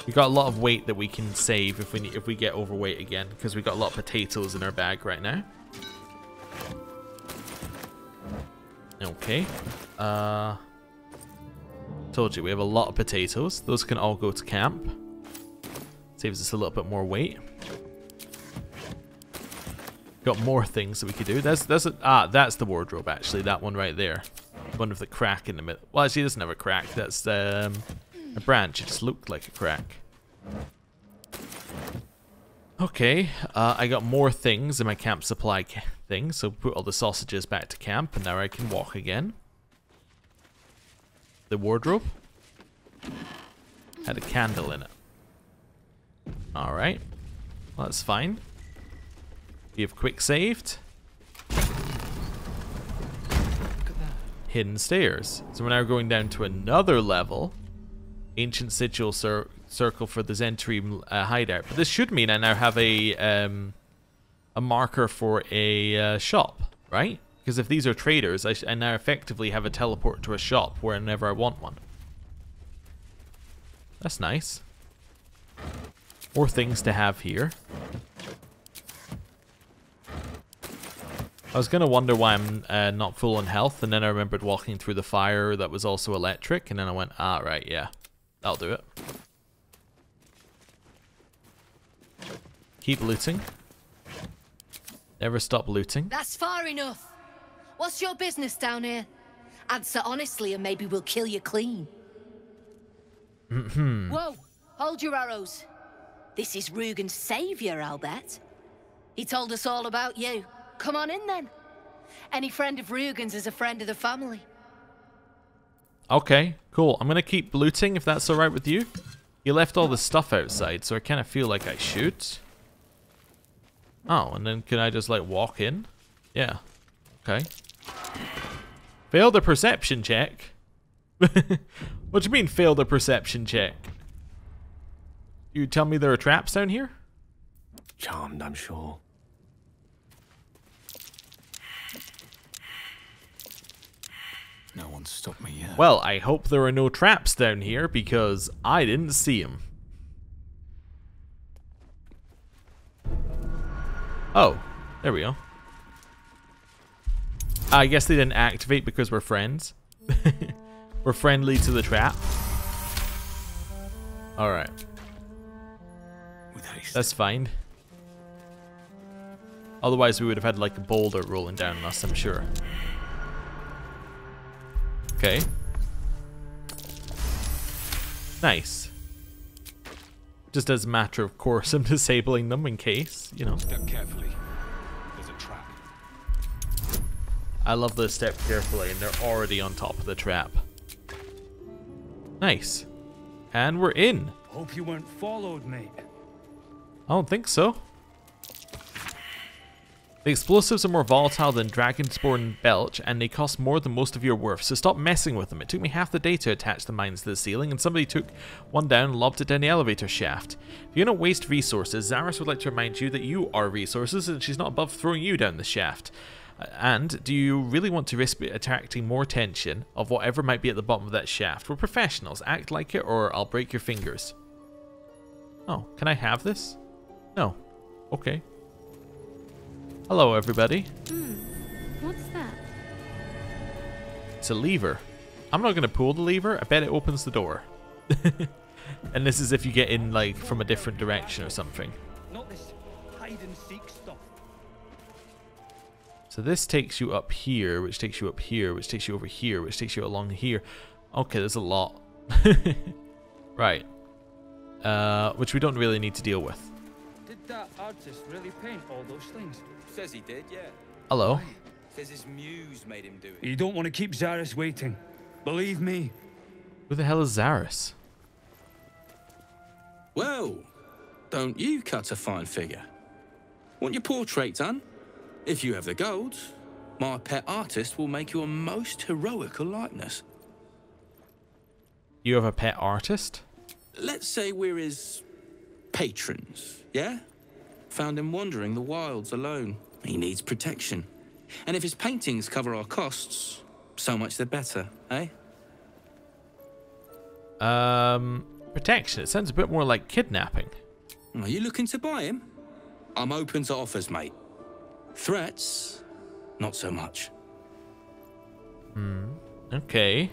We got a lot of weight that we can save if we get overweight again, because we got a lot of potatoes in our bag right now. Okay. Told you we have a lot of potatoes. Those can all go to camp. Saves us a little bit more weight. Got more things that we could do. That's the wardrobe actually. That one right there. One with the crack in the middle. Well, actually, it doesn't have a crack. That's a branch. It just looked like a crack. Okay, I got more things in my camp supply thing, so put all the sausages back to camp, and now I can walk again. The wardrobe had a candle in it. Alright, well, that's fine. We have quick saved. Hidden stairs. So we're now going down to another level. Ancient sigil circle for the Zhentarim hideout. But this should mean I now have a marker for a shop, right? Because if these are traders, I now effectively have a teleport to a shop whenever I want one. That's nice. More things to have here. I was going to wonder why I'm not full on health, and then I remembered walking through the fire that was also electric, and then I went, ah, right, yeah, that'll do it. Keep looting. Never stop looting.
That's far enough. What's your business down here? Answer honestly and maybe we'll kill you clean. Whoa, hold your arrows. This is Rugen's savior, I'll bet. He told us all about you. Come on in then. Any friend of Rugen's is a friend of the family.
Okay, cool. I'm gonna keep looting if that's alright with you. You left all the stuff outside, so I kind of feel like I should. Oh, and then can I just like walk in? Yeah. Okay. Failed a perception check? What do you mean failed a perception check? You tell me there are traps down here?
Charmed, I'm sure.
No one's stopped me yet.
Well, I hope there are no traps down here because I didn't see them. Oh, there we go. I guess they didn't activate because we're friends. We're friendly to the trap. Alright. That's fine. Otherwise we would have had like a boulder rolling down on us, I'm sure. Okay. Nice. Just as a matter of course, I'm disabling them in case, you know.
Step carefully. There's a trap.
I love the step carefully, and they're already on top of the trap. Nice. And we're in.
Hope you weren't followed, mate.
I don't think so. The explosives are more volatile than Dragonspawn Belch, and they cost more than most of your worth, so stop messing with them. It took me half the day to attach the mines to the ceiling, and somebody took one down and lobbed it down the elevator shaft. If you don't waste resources, Zaris would like to remind you that you are resources, and she's not above throwing you down the shaft. And do you really want to risk attracting more attention of whatever might be at the bottom of that shaft? We're professionals. Act like it, or I'll break your fingers. Oh, can I have this? No. Okay. Hello, everybody.
What's that?
It's a lever. I'm not going to pull the lever. I bet it opens the door. And this is if you get in, like, from a different direction or something.
Not this hide and seek stuff.
So this takes you up here, which takes you up here, which takes you over here, which takes you along here. Okay, there's a lot. Right. Which we don't really need to deal with.
Did that artist really paint all those things?
Says he did, yeah.
Hello.
Says his muse made him do it.
You don't want to keep Zaris waiting. Believe me.
Who the hell is Zaris?
Well, don't you cut a fine figure? Want your portrait done? If you have the gold, my pet artist will make you a most heroical likeness.
You have a pet artist?
Let's say we're his patrons, yeah? Found him wandering the wilds alone. He needs protection. And if his paintings cover our costs, so much the better, eh?
Protection. It sounds a bit more like kidnapping.
Are you looking to buy him? I'm open to offers, mate. Threats, not so much.
Okay.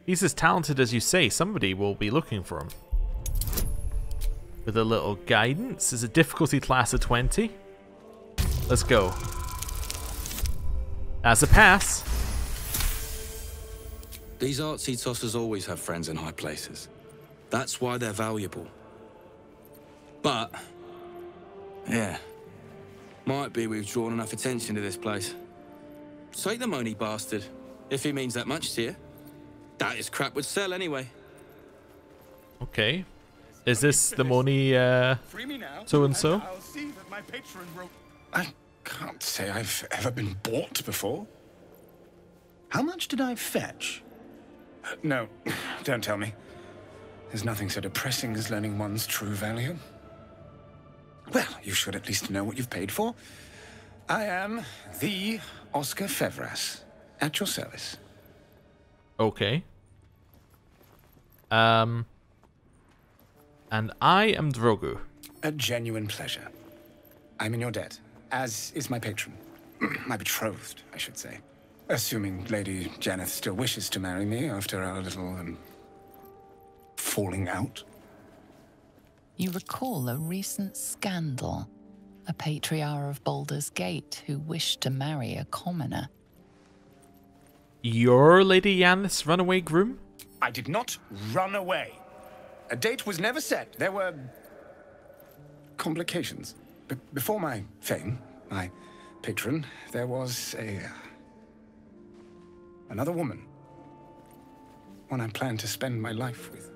He's as talented as you say. Somebody will be looking for him. With a little guidance. Is a difficulty class of 20? Let's go. That's a pass.
These artsy tossers always have friends in high places. That's why they're valuable. But, yeah, might be we've drawn enough attention to this place. Take the money, bastard, if he means that much to you. That is crap would sell anyway.
Okay. Is this the money, so and so?
I'll see that my patron wrote.
I can't say I've ever been bought before. How much did I fetch? No, don't tell me. There's nothing so depressing as learning one's true value. Well, you should at least know what you've paid for. I am the Oscar Fevras, at your service.
Okay. And I am Drogu.
A genuine pleasure. I'm in your debt, as is my patron. My betrothed, I should say. Assuming Lady Janeth still wishes to marry me after our little, falling out.
You recall a recent scandal. A patriarch of Baldur's Gate who wished to marry a commoner.
You're Lady Janeth's runaway groom?
I did not run away. A date was never set. There were complications. Before my fame, my patron, there was another woman. One I planned to spend my life with.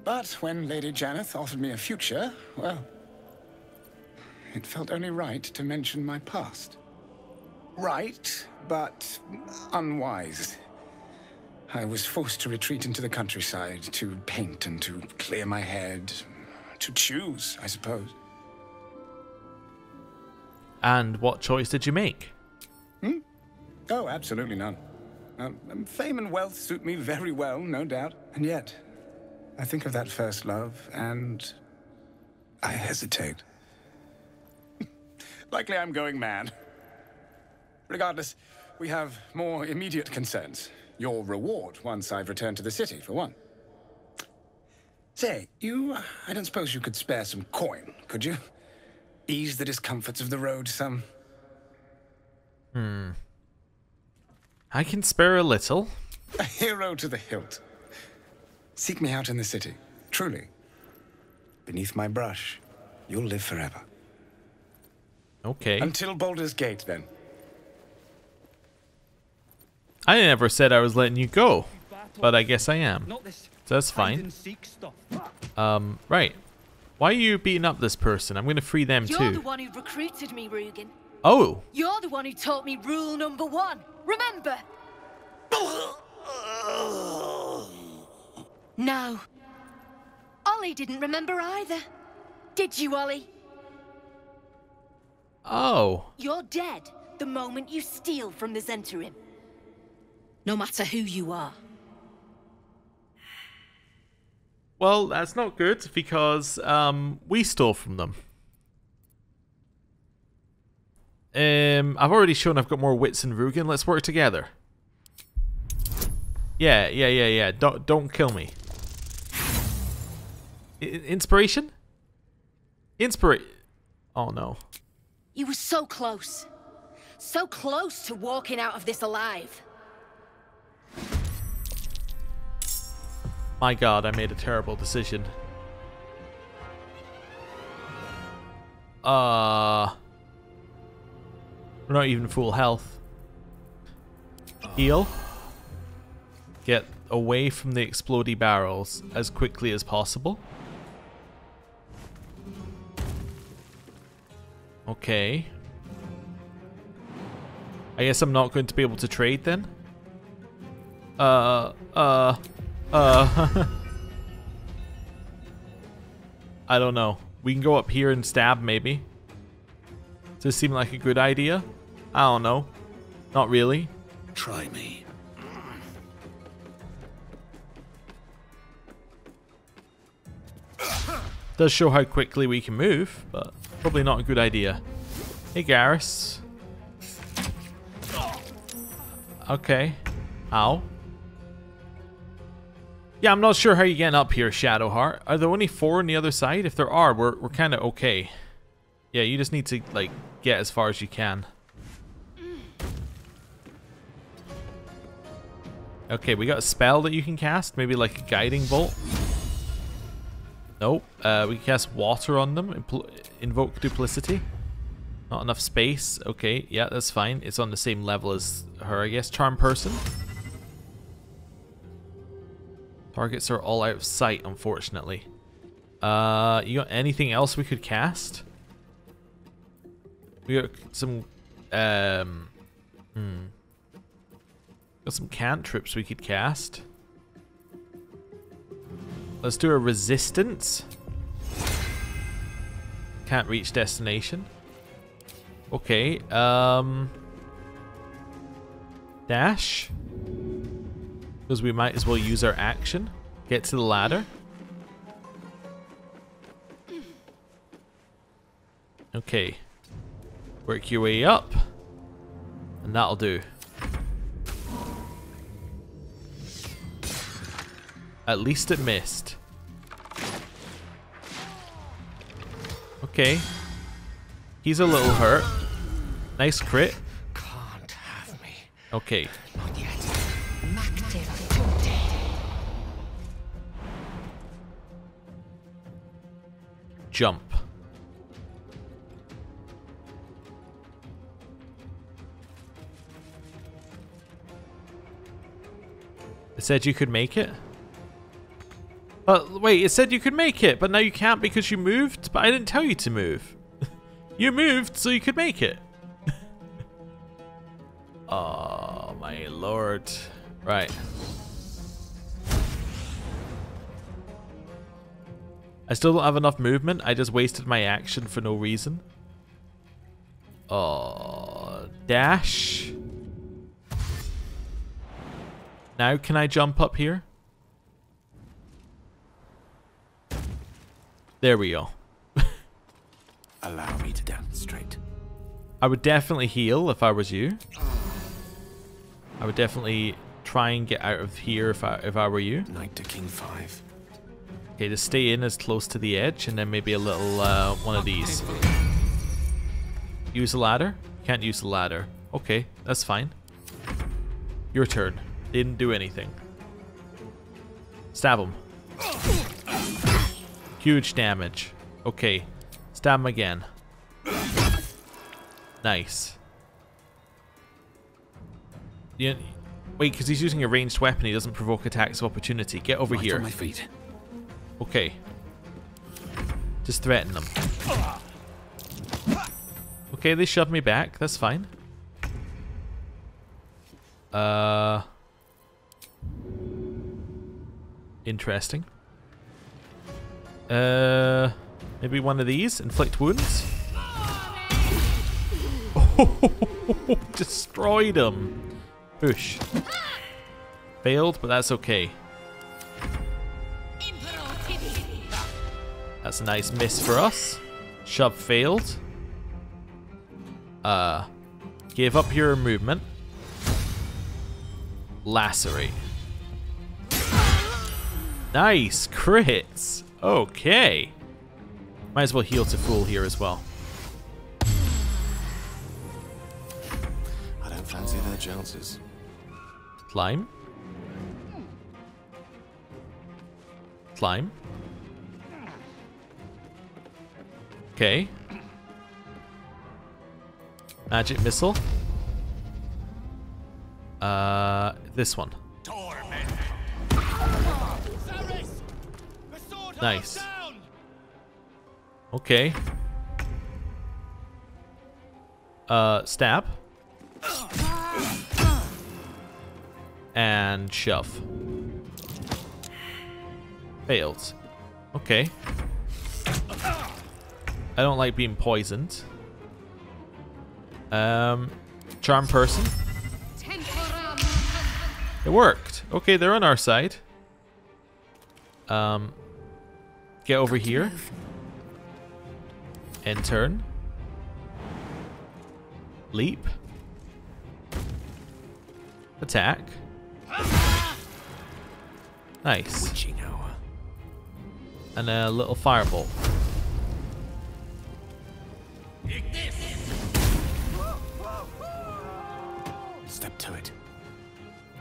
But when Lady Janeth offered me a future, well, it felt only right to mention my past. Right, but unwise. I was forced to retreat into the countryside, to paint and to clear my head. To choose, I suppose.
And what choice did you make?
Oh, absolutely none. Fame and wealth suit me very well, no doubt. And yet, I think of that first love, and I hesitate. Likely I'm going mad. Regardless, we have more immediate concerns. Your reward once I've returned to the city, for one. Say, I don't suppose you could spare some coin, could you? Ease the discomforts of the road some.
I can spare a little.
A hero to the hilt. Seek me out in the city, truly. Beneath my brush, you'll live forever.
Okay.
Until Baldur's Gate, then.
I never said I was letting you go, but I guess I am. So that's fine. Right. Why are you beating up this person? I'm going to free them too.
You're the one who recruited me, Rugen.
Oh.
You're the one who taught me rule number 1. Remember? No. Ollie didn't remember either. Did you, Ollie?
Oh.
You're dead the moment you steal from the Zhentarim. No matter who you are.
Well, that's not good because we stole from them. I've already shown I've got more wits than Rugen. Let's work together. Yeah. Don't kill me. Inspiration? Oh no.
You were so close. So close to walking out of this alive.
My god, I made a terrible decision. We're not even full health. Heal. Get away from the explodey barrels as quickly as possible. Okay. I guess I'm not going to be able to trade then. I don't know. We can go up here and stab, maybe. Does this seem like a good idea? I don't know. Not really.
Try me.
Does show how quickly we can move, but probably not a good idea. Hey, Garrus. Okay. Ow. Yeah, I'm not sure how you're getting up here, Shadowheart. Are there only 4 on the other side? If there are, we're kind of okay. Yeah, you just need to, like, get as far as you can. Okay, we got a spell that you can cast. Maybe like a guiding bolt. Nope. We can cast water on them. Invoke duplicity. Not enough space. Okay, yeah, that's fine. It's on the same level as her, I guess. Charm person. Targets are all out of sight, unfortunately. You got anything else we could cast? We got some got some cantrips we could cast. Let's do a resistance. Can't reach destination. Okay, dash. Because we might as well use our action. Get to the ladder. Okay. Work your way up. And that'll do. At least it missed. Okay. He's a little hurt. Nice crit.
Can't have me.
Okay.
Not yet.
Jump. It said you could make it? But wait, it said you could make it, but now you can't because you moved? But I didn't tell you to move. You moved so you could make it. Oh my lord. Right. I still don't have enough movement. I just wasted my action for no reason. Oh, dash. Now can I jump up here? There we go.
Allow me to demonstrate.
I would definitely heal if I was you. I would definitely try and get out of here if I were you.
Knight to King 5.
Okay, just stay in as close to the edge, and then maybe a little one of these. Use the ladder? Can't use the ladder. Okay, that's fine. Your turn. Didn't do anything. Stab him. Huge damage. Okay, stab him again. Nice. Yeah, wait, because he's using a ranged weapon, he doesn't provoke attacks of opportunity. Get over here.
On my feet.
Okay. Just threaten them. Okay, they shoved me back. That's fine. Interesting. Maybe one of these. Inflict wounds. Oh, destroyed him. Push. Failed, but that's okay. That's a nice miss for us. Shove failed. Give up your movement. Lacerate. Nice crits. Okay. Might as well heal to full here as well.
I don't fancy their chances.
Climb. Climb. Okay. Magic missile. This one. Nice. Okay. Stab. And shove. Failed. Okay. I don't like being poisoned. Charm person. It worked. Okay, they're on our side. Get over here. End turn. Leap. Attack. Nice.
Witching hour.
And a little firebolt.
Step to it.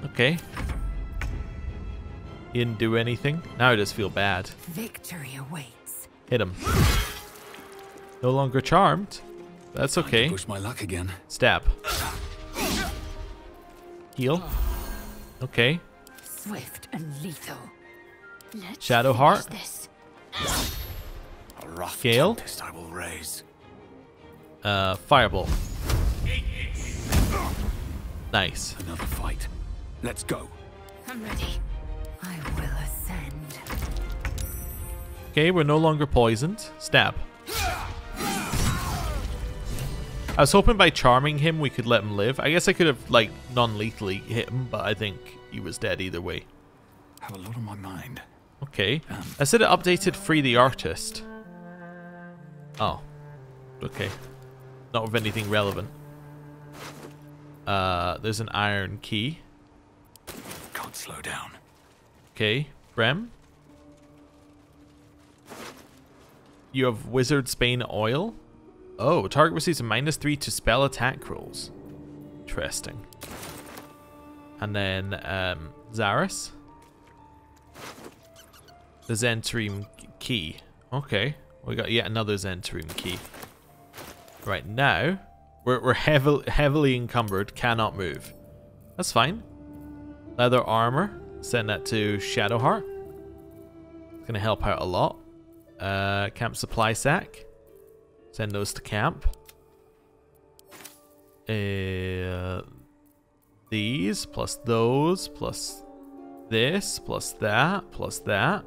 Okay. He didn't do anything. Now I just feel bad.
Victory awaits.
Hit him. No longer charmed. That's okay.
Push my luck again.
Stab. Heal. Okay.
Swift and lethal. Let's
Shadow Heart.
this.
A rough
Gale.
tempest I will raise.
Fireball. Nice.
Another fight. Let's go.
I'm ready. I will ascend.
Okay, we're no longer poisoned. Stab. I was hoping by charming him we could let him live. I guess I could have, like, non-lethally hit him, but I think he was dead either way.
Have a lot on my mind.
Okay. I said it updated Free the Artist. Oh. Okay. Not with anything relevant. There's an iron key.
Can't slow down.
Okay. Brem. You have Wizard's Bane Oil. Oh, target receives a -3 to spell attack rolls. Interesting. And then, Zaris. The Zhentarim key. Okay. We got yet another Zhentarim key. Right, now, we're heavily encumbered, cannot move. That's fine. Leather armor. Send that to Shadowheart. It's going to help out a lot. Camp supply sack. Send those to camp. These, plus those, plus this, plus that, plus that.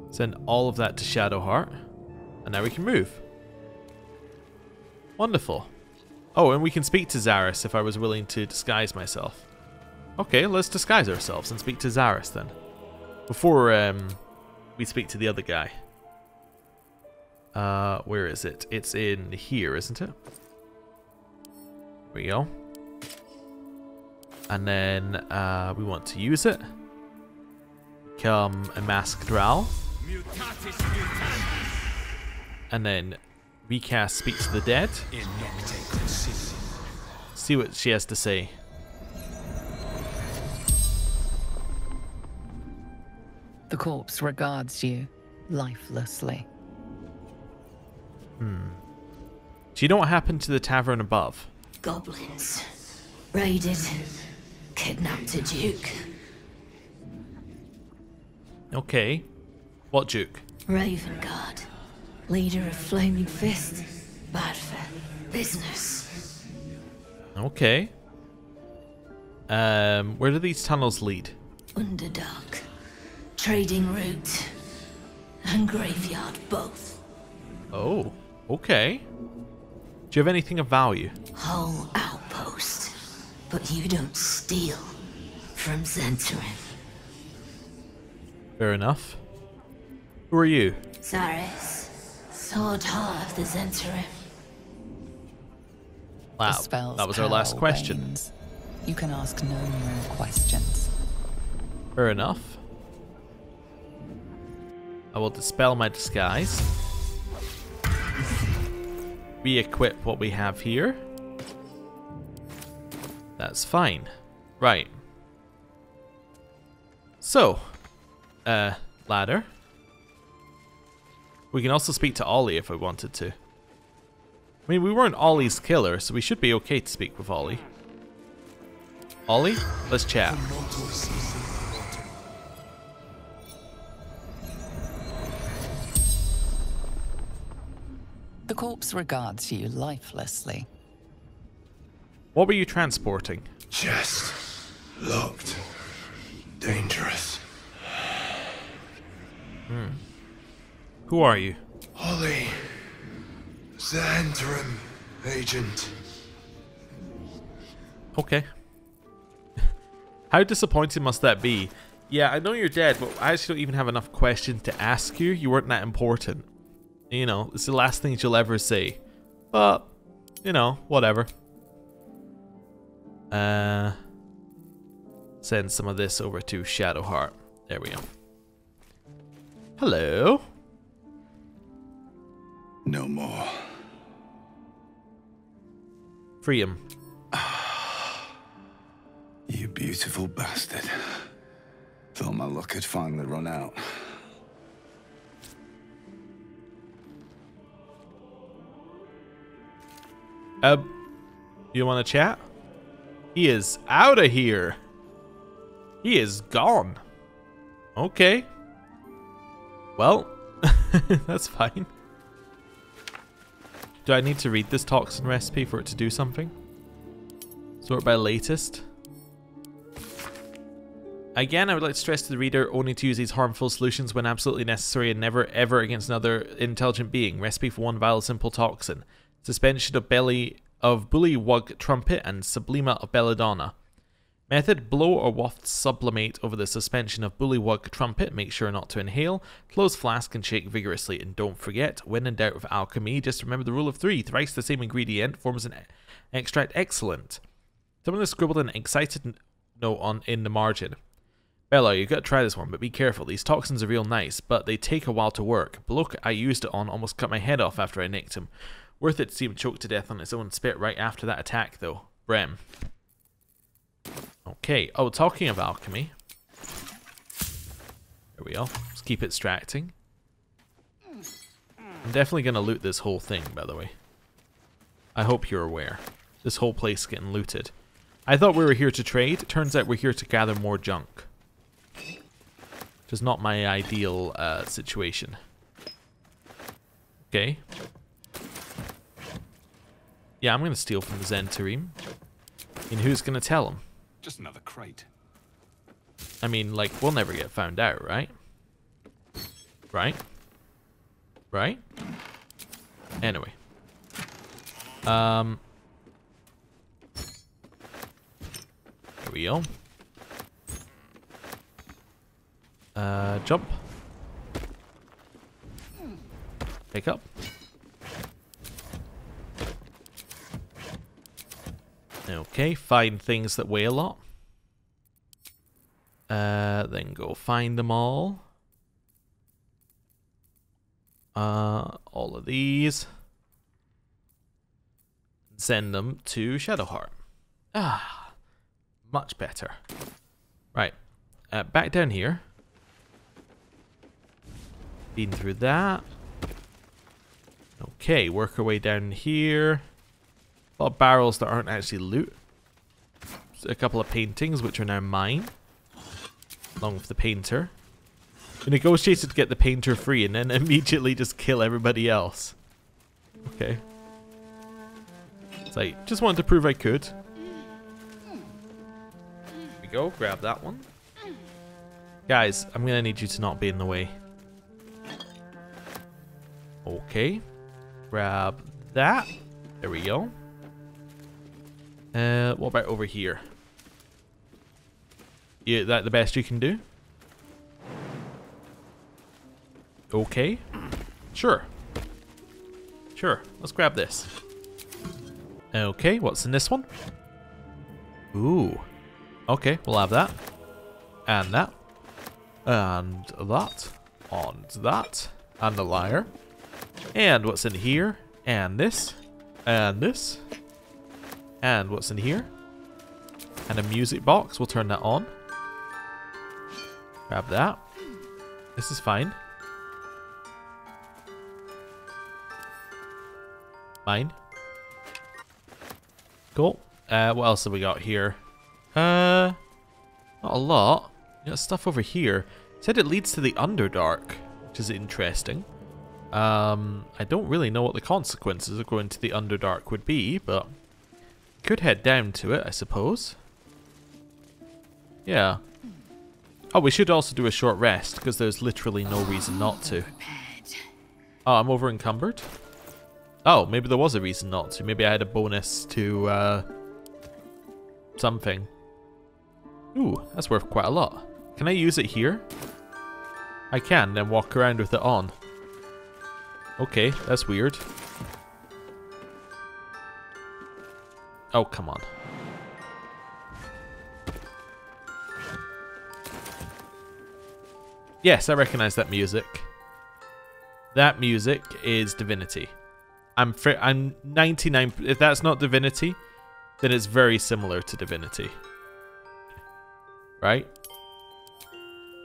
Send all of that to Shadowheart. And now we can move. Wonderful. Oh, and we can speak to Zaris if I was willing to disguise myself. Okay, let's disguise ourselves and speak to Zaris then. Before we speak to the other guy. Where is it? It's in here, isn't it? There we go. And then we want to use it. Become a masked Drow. And then recast Speak to the Dead. See what she has to say.
The corpse regards you lifelessly.
Do you know what happened to the tavern above?
Goblins. Raided. Kidnapped a duke.
Okay. What duke?
Ravenguard. Leader of Flaming Fist. Bad for business.
Okay. Where do these tunnels lead?
Underdark. Trading route. And graveyard both.
Oh, okay. Do you have anything of value?
Whole outpost. But you don't steal from Zhentarim.
Fair enough. Who are you?
Zaris. Sword Heart of the Zhentarim.
Wow,
The spell's
that was our last
power
question.
wanes. You can ask no more questions.
Fair enough. I will dispel my disguise. Re-equip what we have here. That's fine. Right. So, ladder. We can also speak to Ollie if we wanted to. I mean, we weren't Ollie's killer, so we should be okay to speak with Ollie. Ollie, let's chat.
The corpse regards you lifelessly.
What were you transporting?
Chest. Locked. Dangerous.
Who are you?
Ollie. Zhentarim agent.
Okay. How disappointing must that be? Yeah, I know you're dead, but I actually don't even have enough questions to ask you. You weren't that important. You know, it's the last things you'll ever say. But, you know, whatever. Send some of this over to Shadowheart. There we go. Hello.
No more.
Free him.
You beautiful bastard. Thought my luck had finally run out.
You want to chat? He is out of here. He is gone. Okay. Well, that's fine. Do I need to read this toxin recipe for it to do something? Sort by latest. Again, I would like to stress to the reader only to use these harmful solutions when absolutely necessary and never ever against another intelligent being. Recipe for 1 vial simple toxin. Suspension of bullywug trumpet and sublima of belladonna. Method: blow or waft sublimate over the suspension of bullywug trumpet. Make sure not to inhale. Close flask and shake vigorously. And don't forget, when in doubt with alchemy, just remember the rule of 3. Thrice the same ingredient forms an extract excellent. Someone has scribbled an excited note in the margin. Bella, you gotta try this one, but be careful. These toxins are real nice, but they take a while to work. Bloke I used it on almost cut my head off after I nicked him. Worth it to see him choke to death on his own spit right after that attack, though. Brem. Okay. Oh, talking of alchemy. There we go. Let's keep extracting. I'm definitely gonna loot this whole thing, by the way. I hope you're aware. This whole place is getting looted. I thought we were here to trade. It turns out we're here to gather more junk. Which is not my ideal situation. Okay. Yeah, I'm going to steal from the Zhentarim. And who's going to tell him?
Just another crate.
I mean, like, we'll never get found out, right? Right? Right? Anyway. There we go. Jump. Pick up. Okay, find things that weigh a lot. Then go find them all. All of these. Send them to Shadowheart. Ah, much better. Right, back down here. Been through that. Okay, work our way down here. A lot of barrels that aren't actually loot. A couple of paintings, which are now mine. Along with the painter. We negotiated to get the painter free and then immediately just kill everybody else. Okay. It's like, just wanted to prove I could. Here we go, grab that one. Guys, I'm gonna need you to not be in the way. Okay. Grab that. There we go. What about over here? Yeah, that the best you can do? Okay. Sure. Sure. Let's grab this. Okay, what's in this one? Ooh. Okay, we'll have that. And that. And that. And that. And the lyre. And what's in here? And this. And this. And what's in here? And a music box. We'll turn that on. Grab that. This is fine. Mine. Cool. What else have we got here? Not a lot. You got stuff over here. It said it leads to the Underdark, which is interesting. I don't really know what the consequences of going to the Underdark would be, but could head down to it, I suppose. Yeah. Oh, we should also do a short rest, because there's literally no reason not to. Oh, I'm over encumbered? Oh, maybe there was a reason not to. Maybe I had a bonus to, something. Ooh, that's worth quite a lot. Can I use it here? I can, then walk around with it on. Okay, that's weird. Oh, come on. Yes, I recognize that music. That music is Divinity. I'm 99. If that's not Divinity, then it's very similar to Divinity. Right?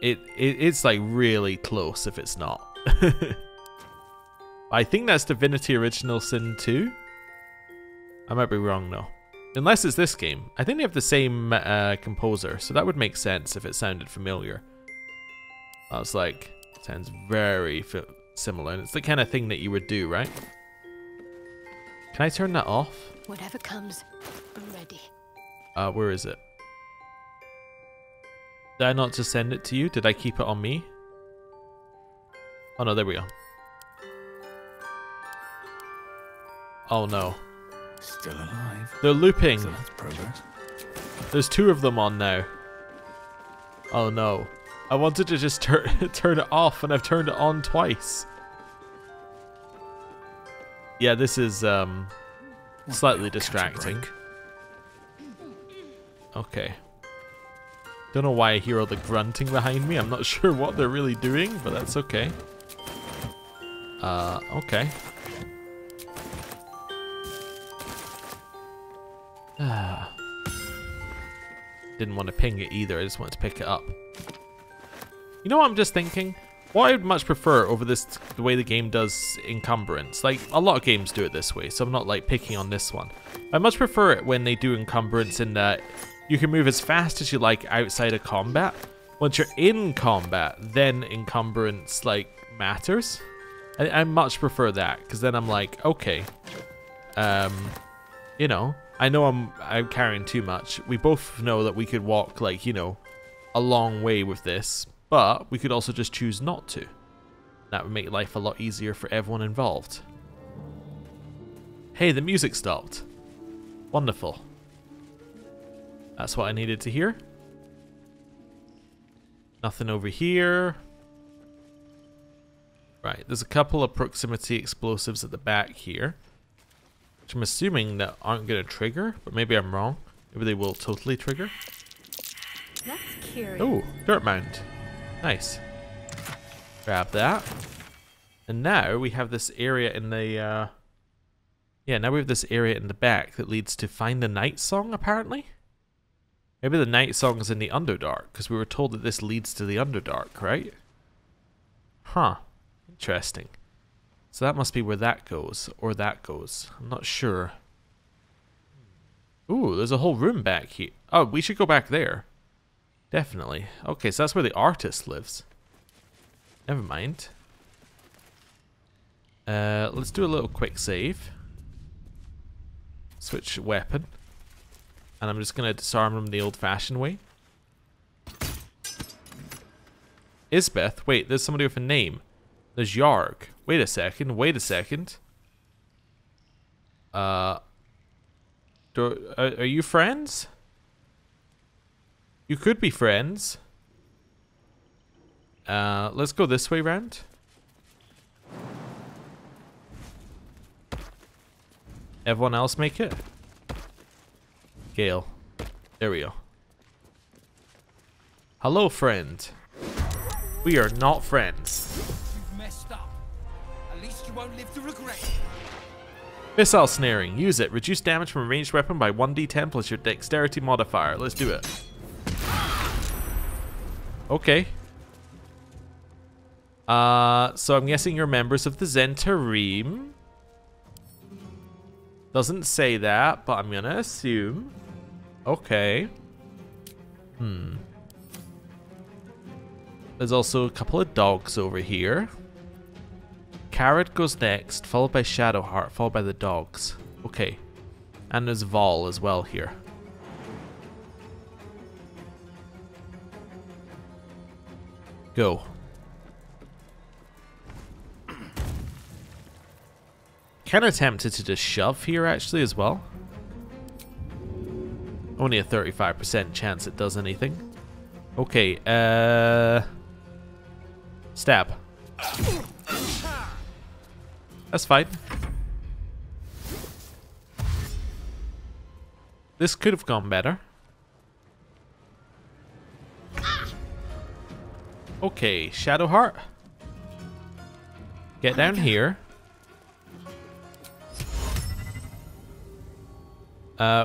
it's like really close if it's not. I think that's Divinity Original Sin 2. I might be wrong though. Unless it's this game. I think they have the same composer, so that would make sense if it sounded familiar. I was like, sounds very similar, and it's the kind of thing that you would do, right? Can I turn that off?
Whatever comes, I'm ready.
Where is it? Did I not just send it to you? Did I keep it on me? Oh no, there we go. Oh no.
Still alive.
They're looping.
So that's progress.
There's 2 of them on now. Oh no. I wanted to just turn it off, and I've turned it on twice. Yeah, this is slightly distracting. Okay. Don't know why I hear all the grunting behind me. I'm not sure what they're really doing, but that's okay. Okay. Didn't want to ping it either, I just wanted to pick it up. You know what I'm just thinking? What I would much prefer over this, the way the game does encumbrance. Like, a lot of games do it this way, so I'm not like picking on this one. I much prefer it when they do encumbrance in that you can move as fast as you like outside of combat. Once you're in combat, then encumbrance like matters. I much prefer that, because then I'm like, okay, you know, I know I'm carrying too much. We both know that we could walk like, you know, a long way with this, but we could also just choose not to. That would make life a lot easier for everyone involved. Hey, the music stopped. Wonderful. That's what I needed to hear. Nothing over here. Right, there's a couple of proximity explosives at the back here, which I'm assuming that aren't going to trigger, but maybe I'm wrong. Maybe they will totally trigger.
That's curious.
Oh, dirt mound. Nice. Grab that. And now we have this area in the, yeah, now we have this area in the back that leads to Find the Night Song, apparently. Maybe the Night Song is in the Underdark, because we were told that this leads to the Underdark, right? Huh. Interesting. So that must be where that goes, or that goes. I'm not sure. Ooh, there's a whole room back here. Oh, we should go back there. Definitely. Okay, so that's where the artist lives. Never mind. Let's do a little quick save. Switch weapon. And I'm just going to disarm him the old-fashioned way. Isbeth? Wait, there's somebody with a name. There's Yarg. Wait a second. Wait a second. Are you friends? You could be friends. Let's go this way round. Everyone else make it? Gale. There we go. Hello, friend. We are not friends.
You've messed up. At least you won't live to regret it.
Missile snaring. Use it. Reduce damage from a ranged weapon by 1d10 plus your dexterity modifier. Let's do it. Okay. So I'm guessing you're members of the Zhentarim. Doesn't say that, but I'm gonna assume. Okay. There's also a couple of dogs over here. Carrot goes next, followed by Shadowheart, followed by the dogs. Okay. And there's Vol as well here. Go. Kind of tempted to just shove here actually as well. Only a 35% chance it does anything. Okay, stab. That's fine. This could have gone better. Okay, Shadowheart. Get down here.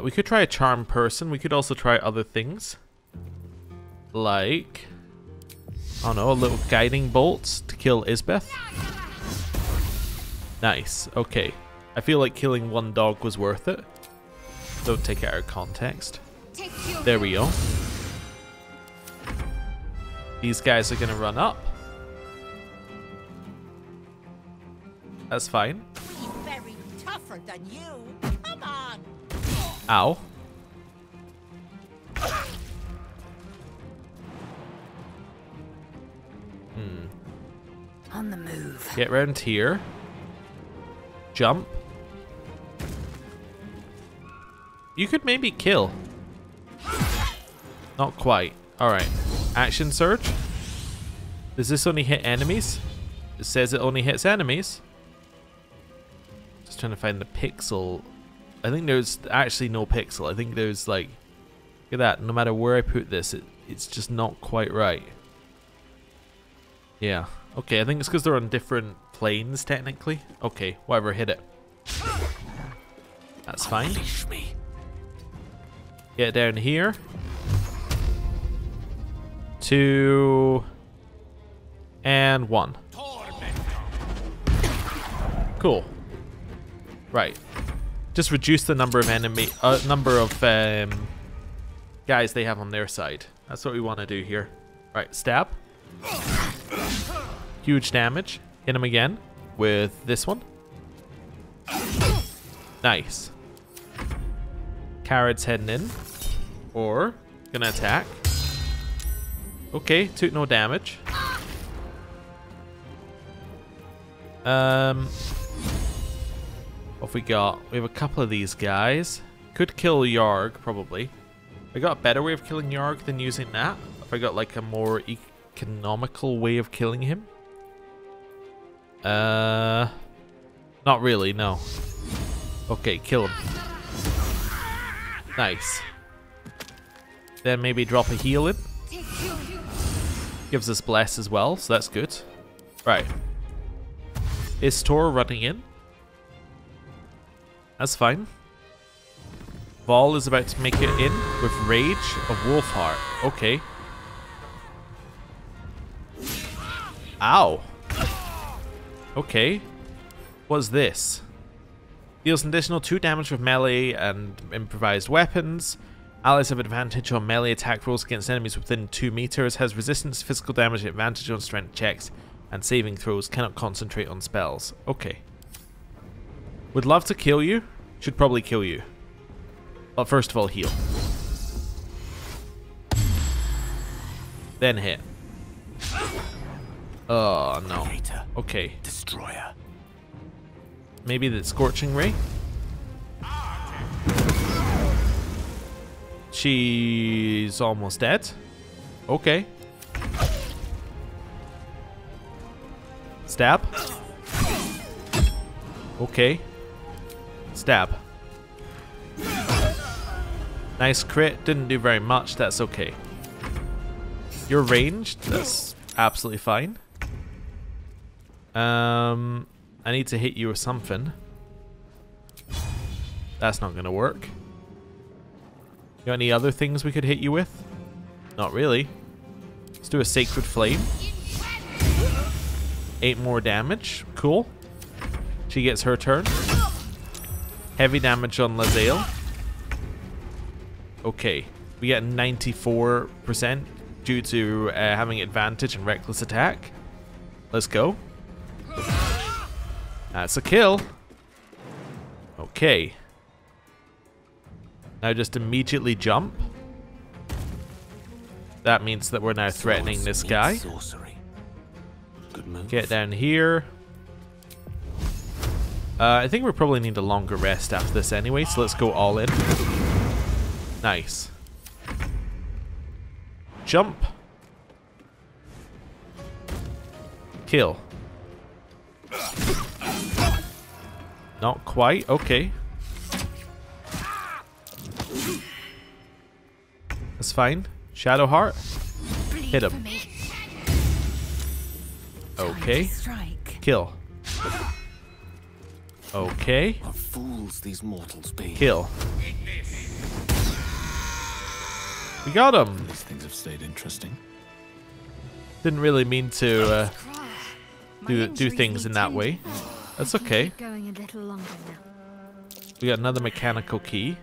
We could try a charm person. We could also try other things. Like I don't know, a little guiding bolt to kill Isbeth. Nice. Okay. I feel like killing one dog was worth it. Don't take it out of context. There we go. These guys are going to run up. That's fine.
Very tougher than you. Come on.
Ow.
On the move.
Get round here. Jump. You could maybe kill. Not quite. Alright. Action surge. Does this only hit enemies? It says it only hits enemies. Just trying to find the pixel. I think there's actually no pixel. I think there's like... Look at that. No matter where I put this, it's just not quite right. Yeah. Okay, I think it's because they're on different planes, technically. Okay, whatever, hit it. That's fine. Get down here. 2 and 1. Cool. Right. Just reduce the number of guys they have on their side. That's what we want to do here. Right, stab. Huge damage. Hit him again with this one. Nice. Carrod's heading in. Or gonna attack. Okay, took no damage. What have we got? We have a couple of these guys. Could kill Yarg, probably. I got a better way of killing Yarg than using that. If I got like a more economical way of killing him. Not really, no. Okay, kill him. Nice. Then maybe drop a heal in. Gives us bless as well, so that's good. Right. Is Tor running in? That's fine. Vol is about to make it in with Rage of Wolfheart. Okay. Ow. Okay. What's this? Deals an additional 2 damage with melee and improvised weapons. Allies have advantage on melee attack rolls against enemies within 2 meters. Has resistance to physical damage, advantage on strength checks, and saving throws. Cannot concentrate on spells. Okay. Would love to kill you. Should probably kill you. But first of all, heal. Then hit. Oh no. Okay.
Destroyer.
Maybe the Scorching Ray? She's almost dead. Okay. Stab. Okay. Stab. Nice crit. Didn't do very much. That's okay. You're ranged. That's absolutely fine. I need to hit you with something. That's not gonna work. Got any other things we could hit you with? Not really. Let's do a Sacred Flame. 8 more damage. Cool. She gets her turn. Heavy damage on Lae'zel. Okay. We get 94% due to having advantage and reckless attack. Let's go. That's a kill. Okay. Now just immediately jump. That means that we're now threatening this guy. Get down here. I think we probably need a longer rest after this anyway, so let's go all in. Nice. Jump. Kill. Not quite. Okay. That's fine. Shadowheart. Hit him. Okay. Kill. Okay.
What fools these mortals be.
Kill. We got him.
These things have stayed interesting.
Didn't really mean to do things in that way. That's okay.
Going a little longer now.
We got another mechanical key.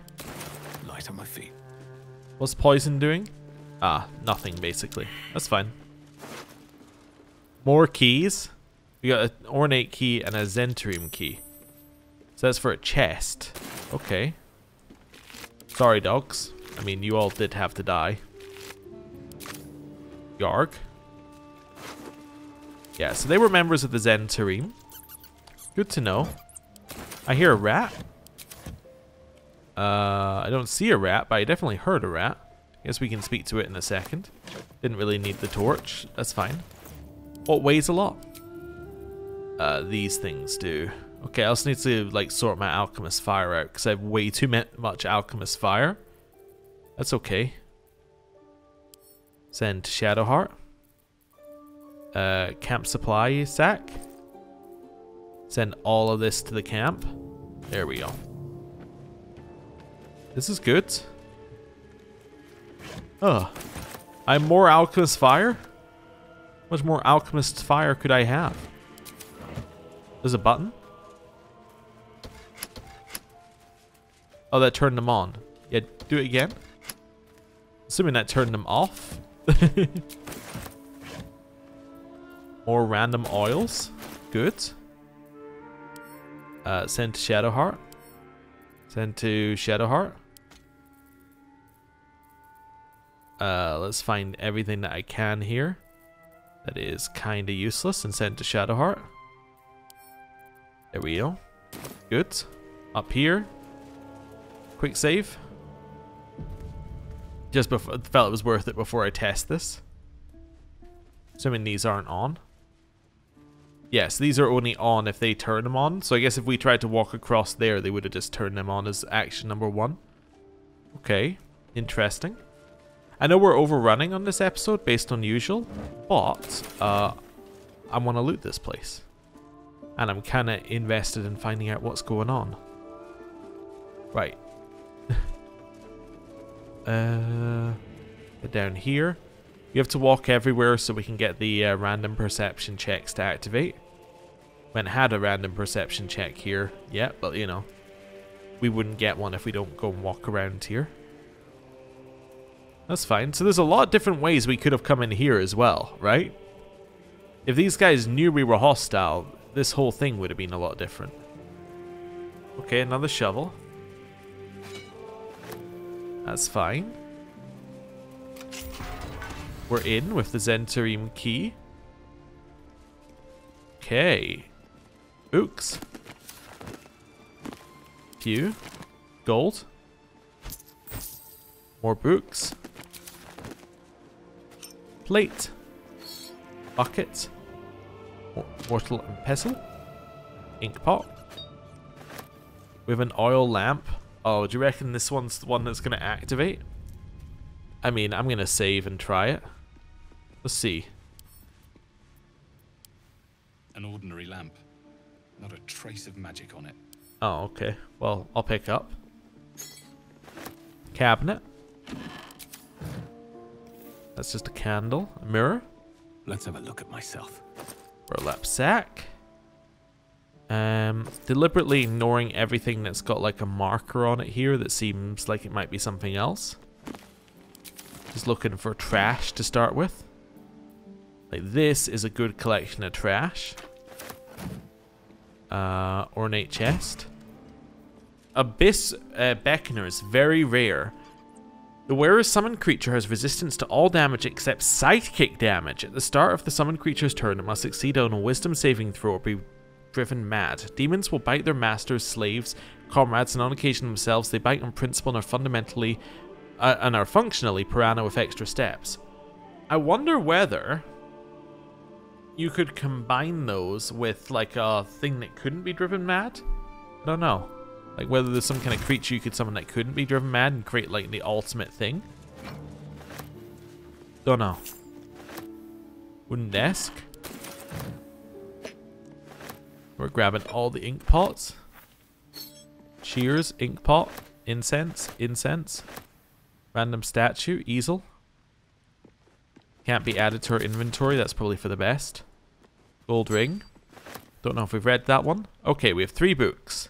Light on my feet.
What's poison doing? Ah, nothing basically. That's fine. More keys. We got an ornate key and a Zhentarim key. So that's for a chest. Okay. Sorry, dogs. I mean, you all did have to die. Yarg. Yeah, so they were members of the Zhentarim. Good to know. I hear a rat. I don't see a rat, but I definitely heard a rat. Guess we can speak to it in a second. Didn't really need the torch. That's fine. What weighs a lot? These things do. Okay, I also need to like sort my alchemist fire out because I have way too much alchemist fire. That's okay. Send to Shadowheart. Camp supply sack. Send all of this to the camp. There we go. This is good. Oh, I'm more alchemist fire? How much more alchemist fire could I have? There's a button? Oh, that turned them on. Yeah, do it again. Assuming that turned them off. More random oils. Good. Send to Shadowheart. Send to Shadowheart. Let's find everything that I can here. That is kind of useless and send to Shadowheart. There we go. Good. Up here. Quick save. Just felt it was worth it before I test this. Assuming these aren't on. Yes, these are only on if they turn them on. So I guess if we tried to walk across there, they would have just turned them on as action number 1. Okay. Interesting. I know we're overrunning on this episode based on usual, but I want to loot this place. And I'm kind of invested in finding out what's going on. Right. Down here. You have to walk everywhere so we can get the random perception checks to activate. We haven't had a random perception check here yet, but you know, we wouldn't get one if we don't go and walk around here. That's fine. So there's a lot of different ways we could have come in here as well, right? If these guys knew we were hostile, this whole thing would have been a lot different. Okay, another shovel. That's fine. We're in with the Zhentarim key. Okay. Ooks. Pew. Gold. More books. Plate. Bucket. Mortal and pestle. Ink pot. We have an oil lamp. Oh, do you reckon this one's the one that's going to activate? I mean, I'm going to save and try it. Let's see.
An ordinary lamp. Not a trace of magic on it.
Oh, okay. Well, I'll pick up. Cabinet. That's just a candle. A mirror.
Let's have a look at myself.
Burlap sack. Deliberately ignoring everything that's got like a marker on it here that seems like it might be something else. Just looking for trash to start with. Like this is a good collection of trash. Ornate chest. Abyss Beckoner is very rare. The wearer's summoned creature has resistance to all damage except sidekick damage. At the start of the summoned creature's turn, it must succeed on a wisdom saving throw or be driven mad. Demons will bite their masters, slaves, comrades, and on occasion themselves. They bite on principle and are functionally piranha with extra steps. I wonder whether you could combine those with like a thing that couldn't be driven mad. I don't know. Like whether there's some kind of creature you could summon that couldn't be driven mad and create like the ultimate thing. Don't know. Wooden desk. We're grabbing all the ink pots. Cheers, ink pot, incense, incense. Random statue, easel. Can't be added to our inventory. That's probably for the best. Gold ring. Don't know if we've read that one. Okay, we have 3 books.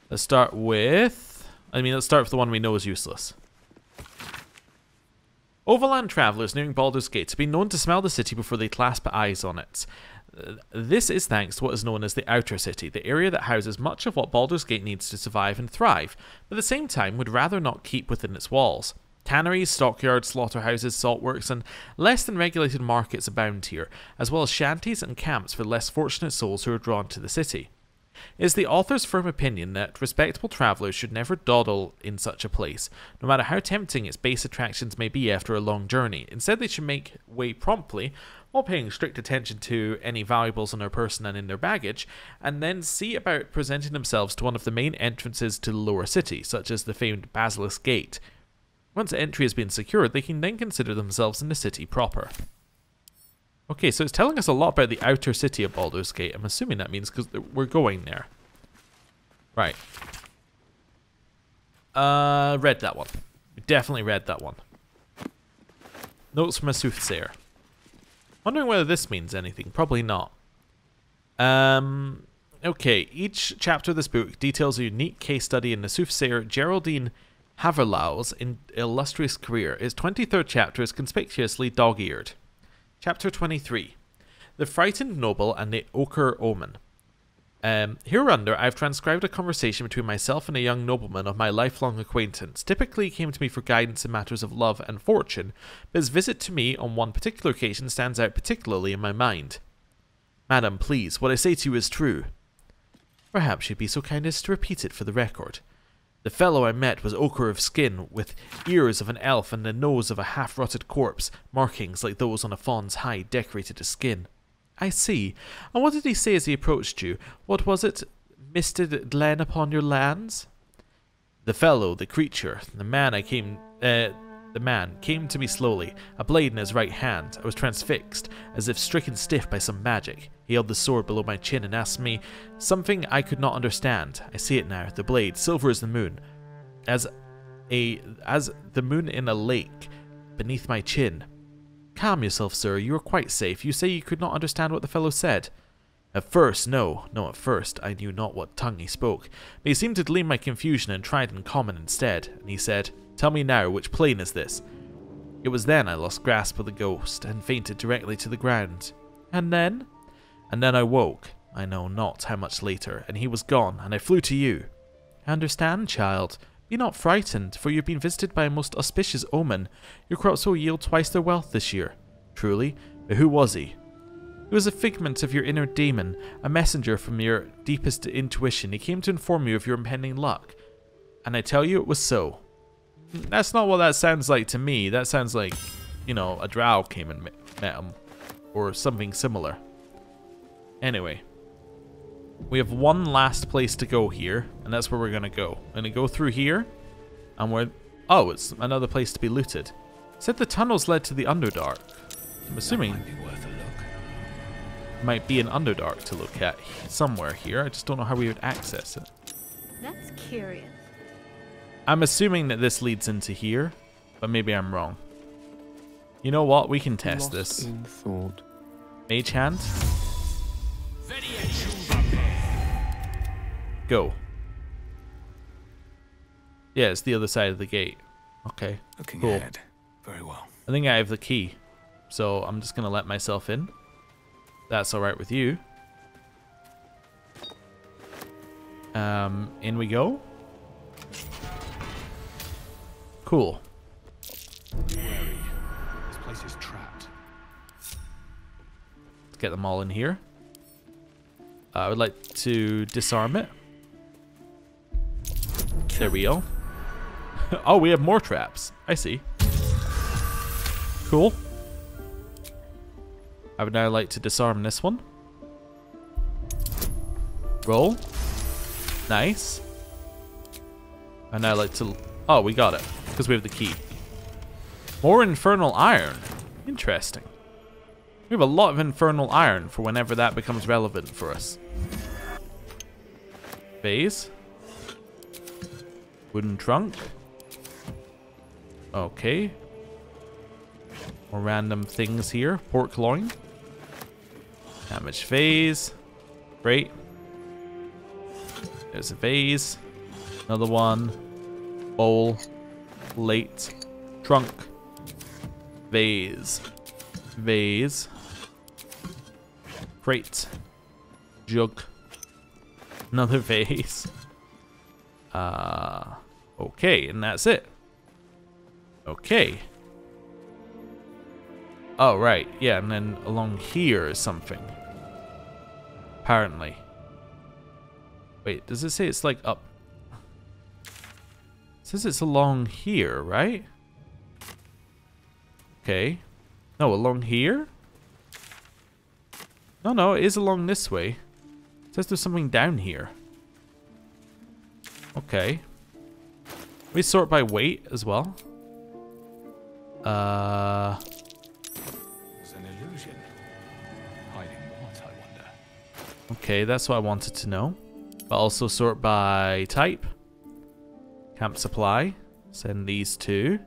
Let's start with... let's start with the one we know is useless. Overland travelers nearing Baldur's Gate have been known to smell the city before they clasp eyes on it. This is thanks to what is known as the Outer City, the area that houses much of what Baldur's Gate needs to survive and thrive, but at the same time would rather not keep within its walls. Tanneries, stockyards, slaughterhouses, saltworks, and less than regulated markets abound here, as well as shanties and camps for less fortunate souls who are drawn to the city. It is the author's firm opinion that respectable travellers should never dawdle in such a place, no matter how tempting its base attractions may be after a long journey. Instead, they should make way promptly, while paying strict attention to any valuables on their person and in their baggage, and then see about presenting themselves to one of the main entrances to the lower city, such as the famed Basilisk Gate. Once entry has been secured, they can then consider themselves in the city proper. Okay, so it's telling us a lot about the outer city of Baldur's Gate. I'm assuming that means because we're going there. Right. Read that one. We definitely read that one. Notes from a soothsayer. Wondering whether this means anything. Probably not. Okay, each chapter of this book details a unique case study in the soothsayer Geraldine Haverlau's illustrious career. Its 23rd chapter is conspicuously dog-eared. Chapter 23. The Frightened Noble and the Ochre Omen. Hereunder, I've transcribed a conversation between myself and a young nobleman of my lifelong acquaintance. Typically he came to me for guidance in matters of love and fortune, but his visit to me on one particular occasion stands out particularly in my mind. Madam, please, what I say to you is true. Perhaps you'd be so kind as to repeat it for the record. The fellow I met was ochre of skin, with ears of an elf and the nose of a half-rotted corpse, markings like those on a fawn's hide decorated his skin. I see. And what did he say as he approached you? What was it? Misted glen upon your lands? The fellow, the creature, the man came to me slowly, a blade in his right hand. I was transfixed, as if stricken stiff by some magic. He held the sword below my chin and asked me something I could not understand. I see it now, the blade, silver as the moon, as the moon in a lake beneath my chin. Calm yourself, sir, you are quite safe. You say you could not understand what the fellow said. At first, no, at first, I knew not what tongue he spoke, but he seemed to glean my confusion and tried in common instead, and he said, Tell me now, which plane is this? It was then I lost grasp of the ghost, and fainted directly to the ground. And then? And then I woke, I know not how much later, and he was gone, and I flew to you. Understand, child. Be not frightened, for you have been visited by a most auspicious omen. Your crops will yield twice their wealth this year. Truly, but who was he? He was a figment of your inner demon, a messenger from your deepest intuition. He came to inform you of your impending luck. And I tell you it was so. That's not what that sounds like to me. That sounds like, you know, a drow came and met him. Or something similar. Anyway. We have one last place to go here. And that's where we're going to go. We're going to go through here. And we're... Oh, it's another place to be looted. It said the tunnels led to the Underdark. I'm assuming... That might be worth a look. Might be an Underdark to look at somewhere here. I just don't know how we would access it.
That's curious.
I'm assuming that this leads into here, but maybe I'm wrong. You know what? We can test this.
In thought.
Mage hand. Go. Yeah, it's the other side of the gate. Okay.
Looking
cool.
ahead. Very well.
I think I have the key, so I'm just gonna let myself in. That's all right with you. In we go. Cool.
Be wary. This place is trapped.
Let's get them all in here. I would like to disarm it. There we go. Oh, we have more traps. I see. Cool. I would now like to disarm this one. Roll. Nice. And I like to... Oh, we got it. Because we have the key. More infernal iron. Interesting. We have a lot of infernal iron for whenever that becomes relevant for us. Vase. Wooden trunk. Okay. More random things here. Pork loin. Damaged vase. Great. There's a vase. Another one. Bowl. Plate. Trunk. Vase. Vase. Crate. Jug. Another vase. Okay, and that's it. Okay. Oh, right. Yeah, and then along here is something. Apparently. Wait, does it say it's like up? It says it's along here, right? Okay. No, along here? No, it is along this way. It says there's something down here. Okay. We sort by weight as well.
It's an illusion. Hiding what, I wonder?
Okay, that's what I wanted to know. But also sort by type. Camp supply. Send these two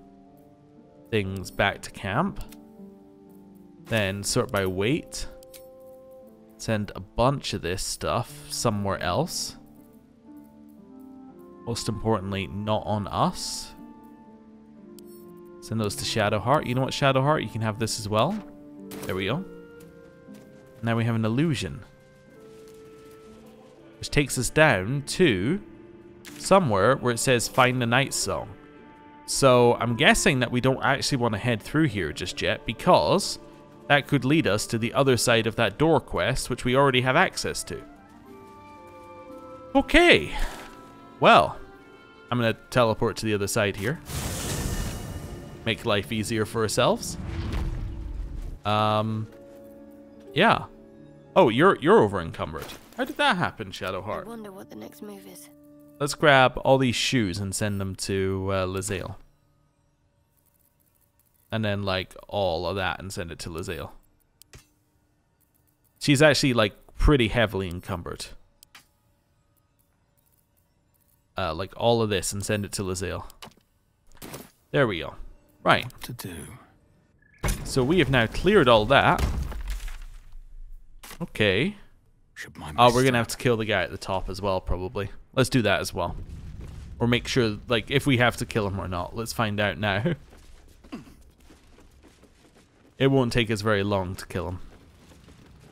things back to camp. Then sort by weight. Send a bunch of this stuff somewhere else. Most importantly, not on us. Send those to Shadowheart. You know what, Shadowheart? You can have this as well. There we go. Now we have an illusion. Which takes us down to somewhere where it says find the night song. So I'm guessing that we don't actually want to head through here just yet, because that could lead us to the other side of that door quest, which we already have access to. Okay. Well, I'm going to teleport to the other side here. Make life easier for ourselves. Yeah. Oh, you're over encumbered. How did that happen, Shadowheart?
I wonder what the next move is.
Let's grab all these shoes and send them to Lae'zel. And then, like, all of that and send it to Lae'zel. She's actually, like, pretty heavily encumbered. Like, all of this and send it to Lae'zel. There we go. Right.
What to do?
So we have now cleared all that. Okay. Oh, we're going to have to kill the guy at the top as well, probably. Let's do that as well. Or make sure, like, if we have to kill him or not. Let's find out now. It won't take us very long to kill him.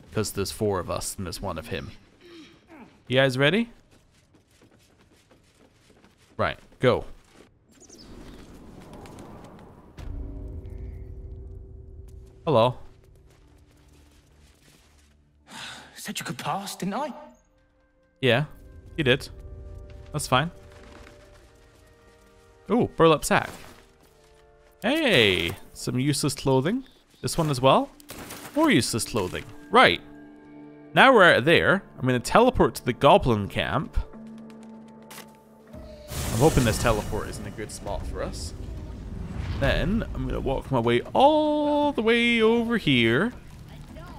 Because there's 4 of us and there's 1 of him. You guys ready? Right, go. Hello.
Said you could pass, didn't I?
Yeah, you did. That's fine. Ooh, burlap sack. Hey, some useless clothing. This one as well. More useless clothing. Right. Now we're out of there. I'm going to teleport to the goblin camp. I'm hoping this teleport is in a good spot for us. Then I'm going to walk my way all the way over here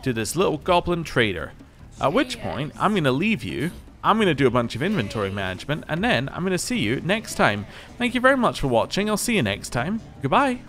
to this little goblin trader. At which point, I'm going to leave you. I'm going to do a bunch of inventory management, and then I'm going to see you next time. Thank you very much for watching. I'll see you next time. Goodbye.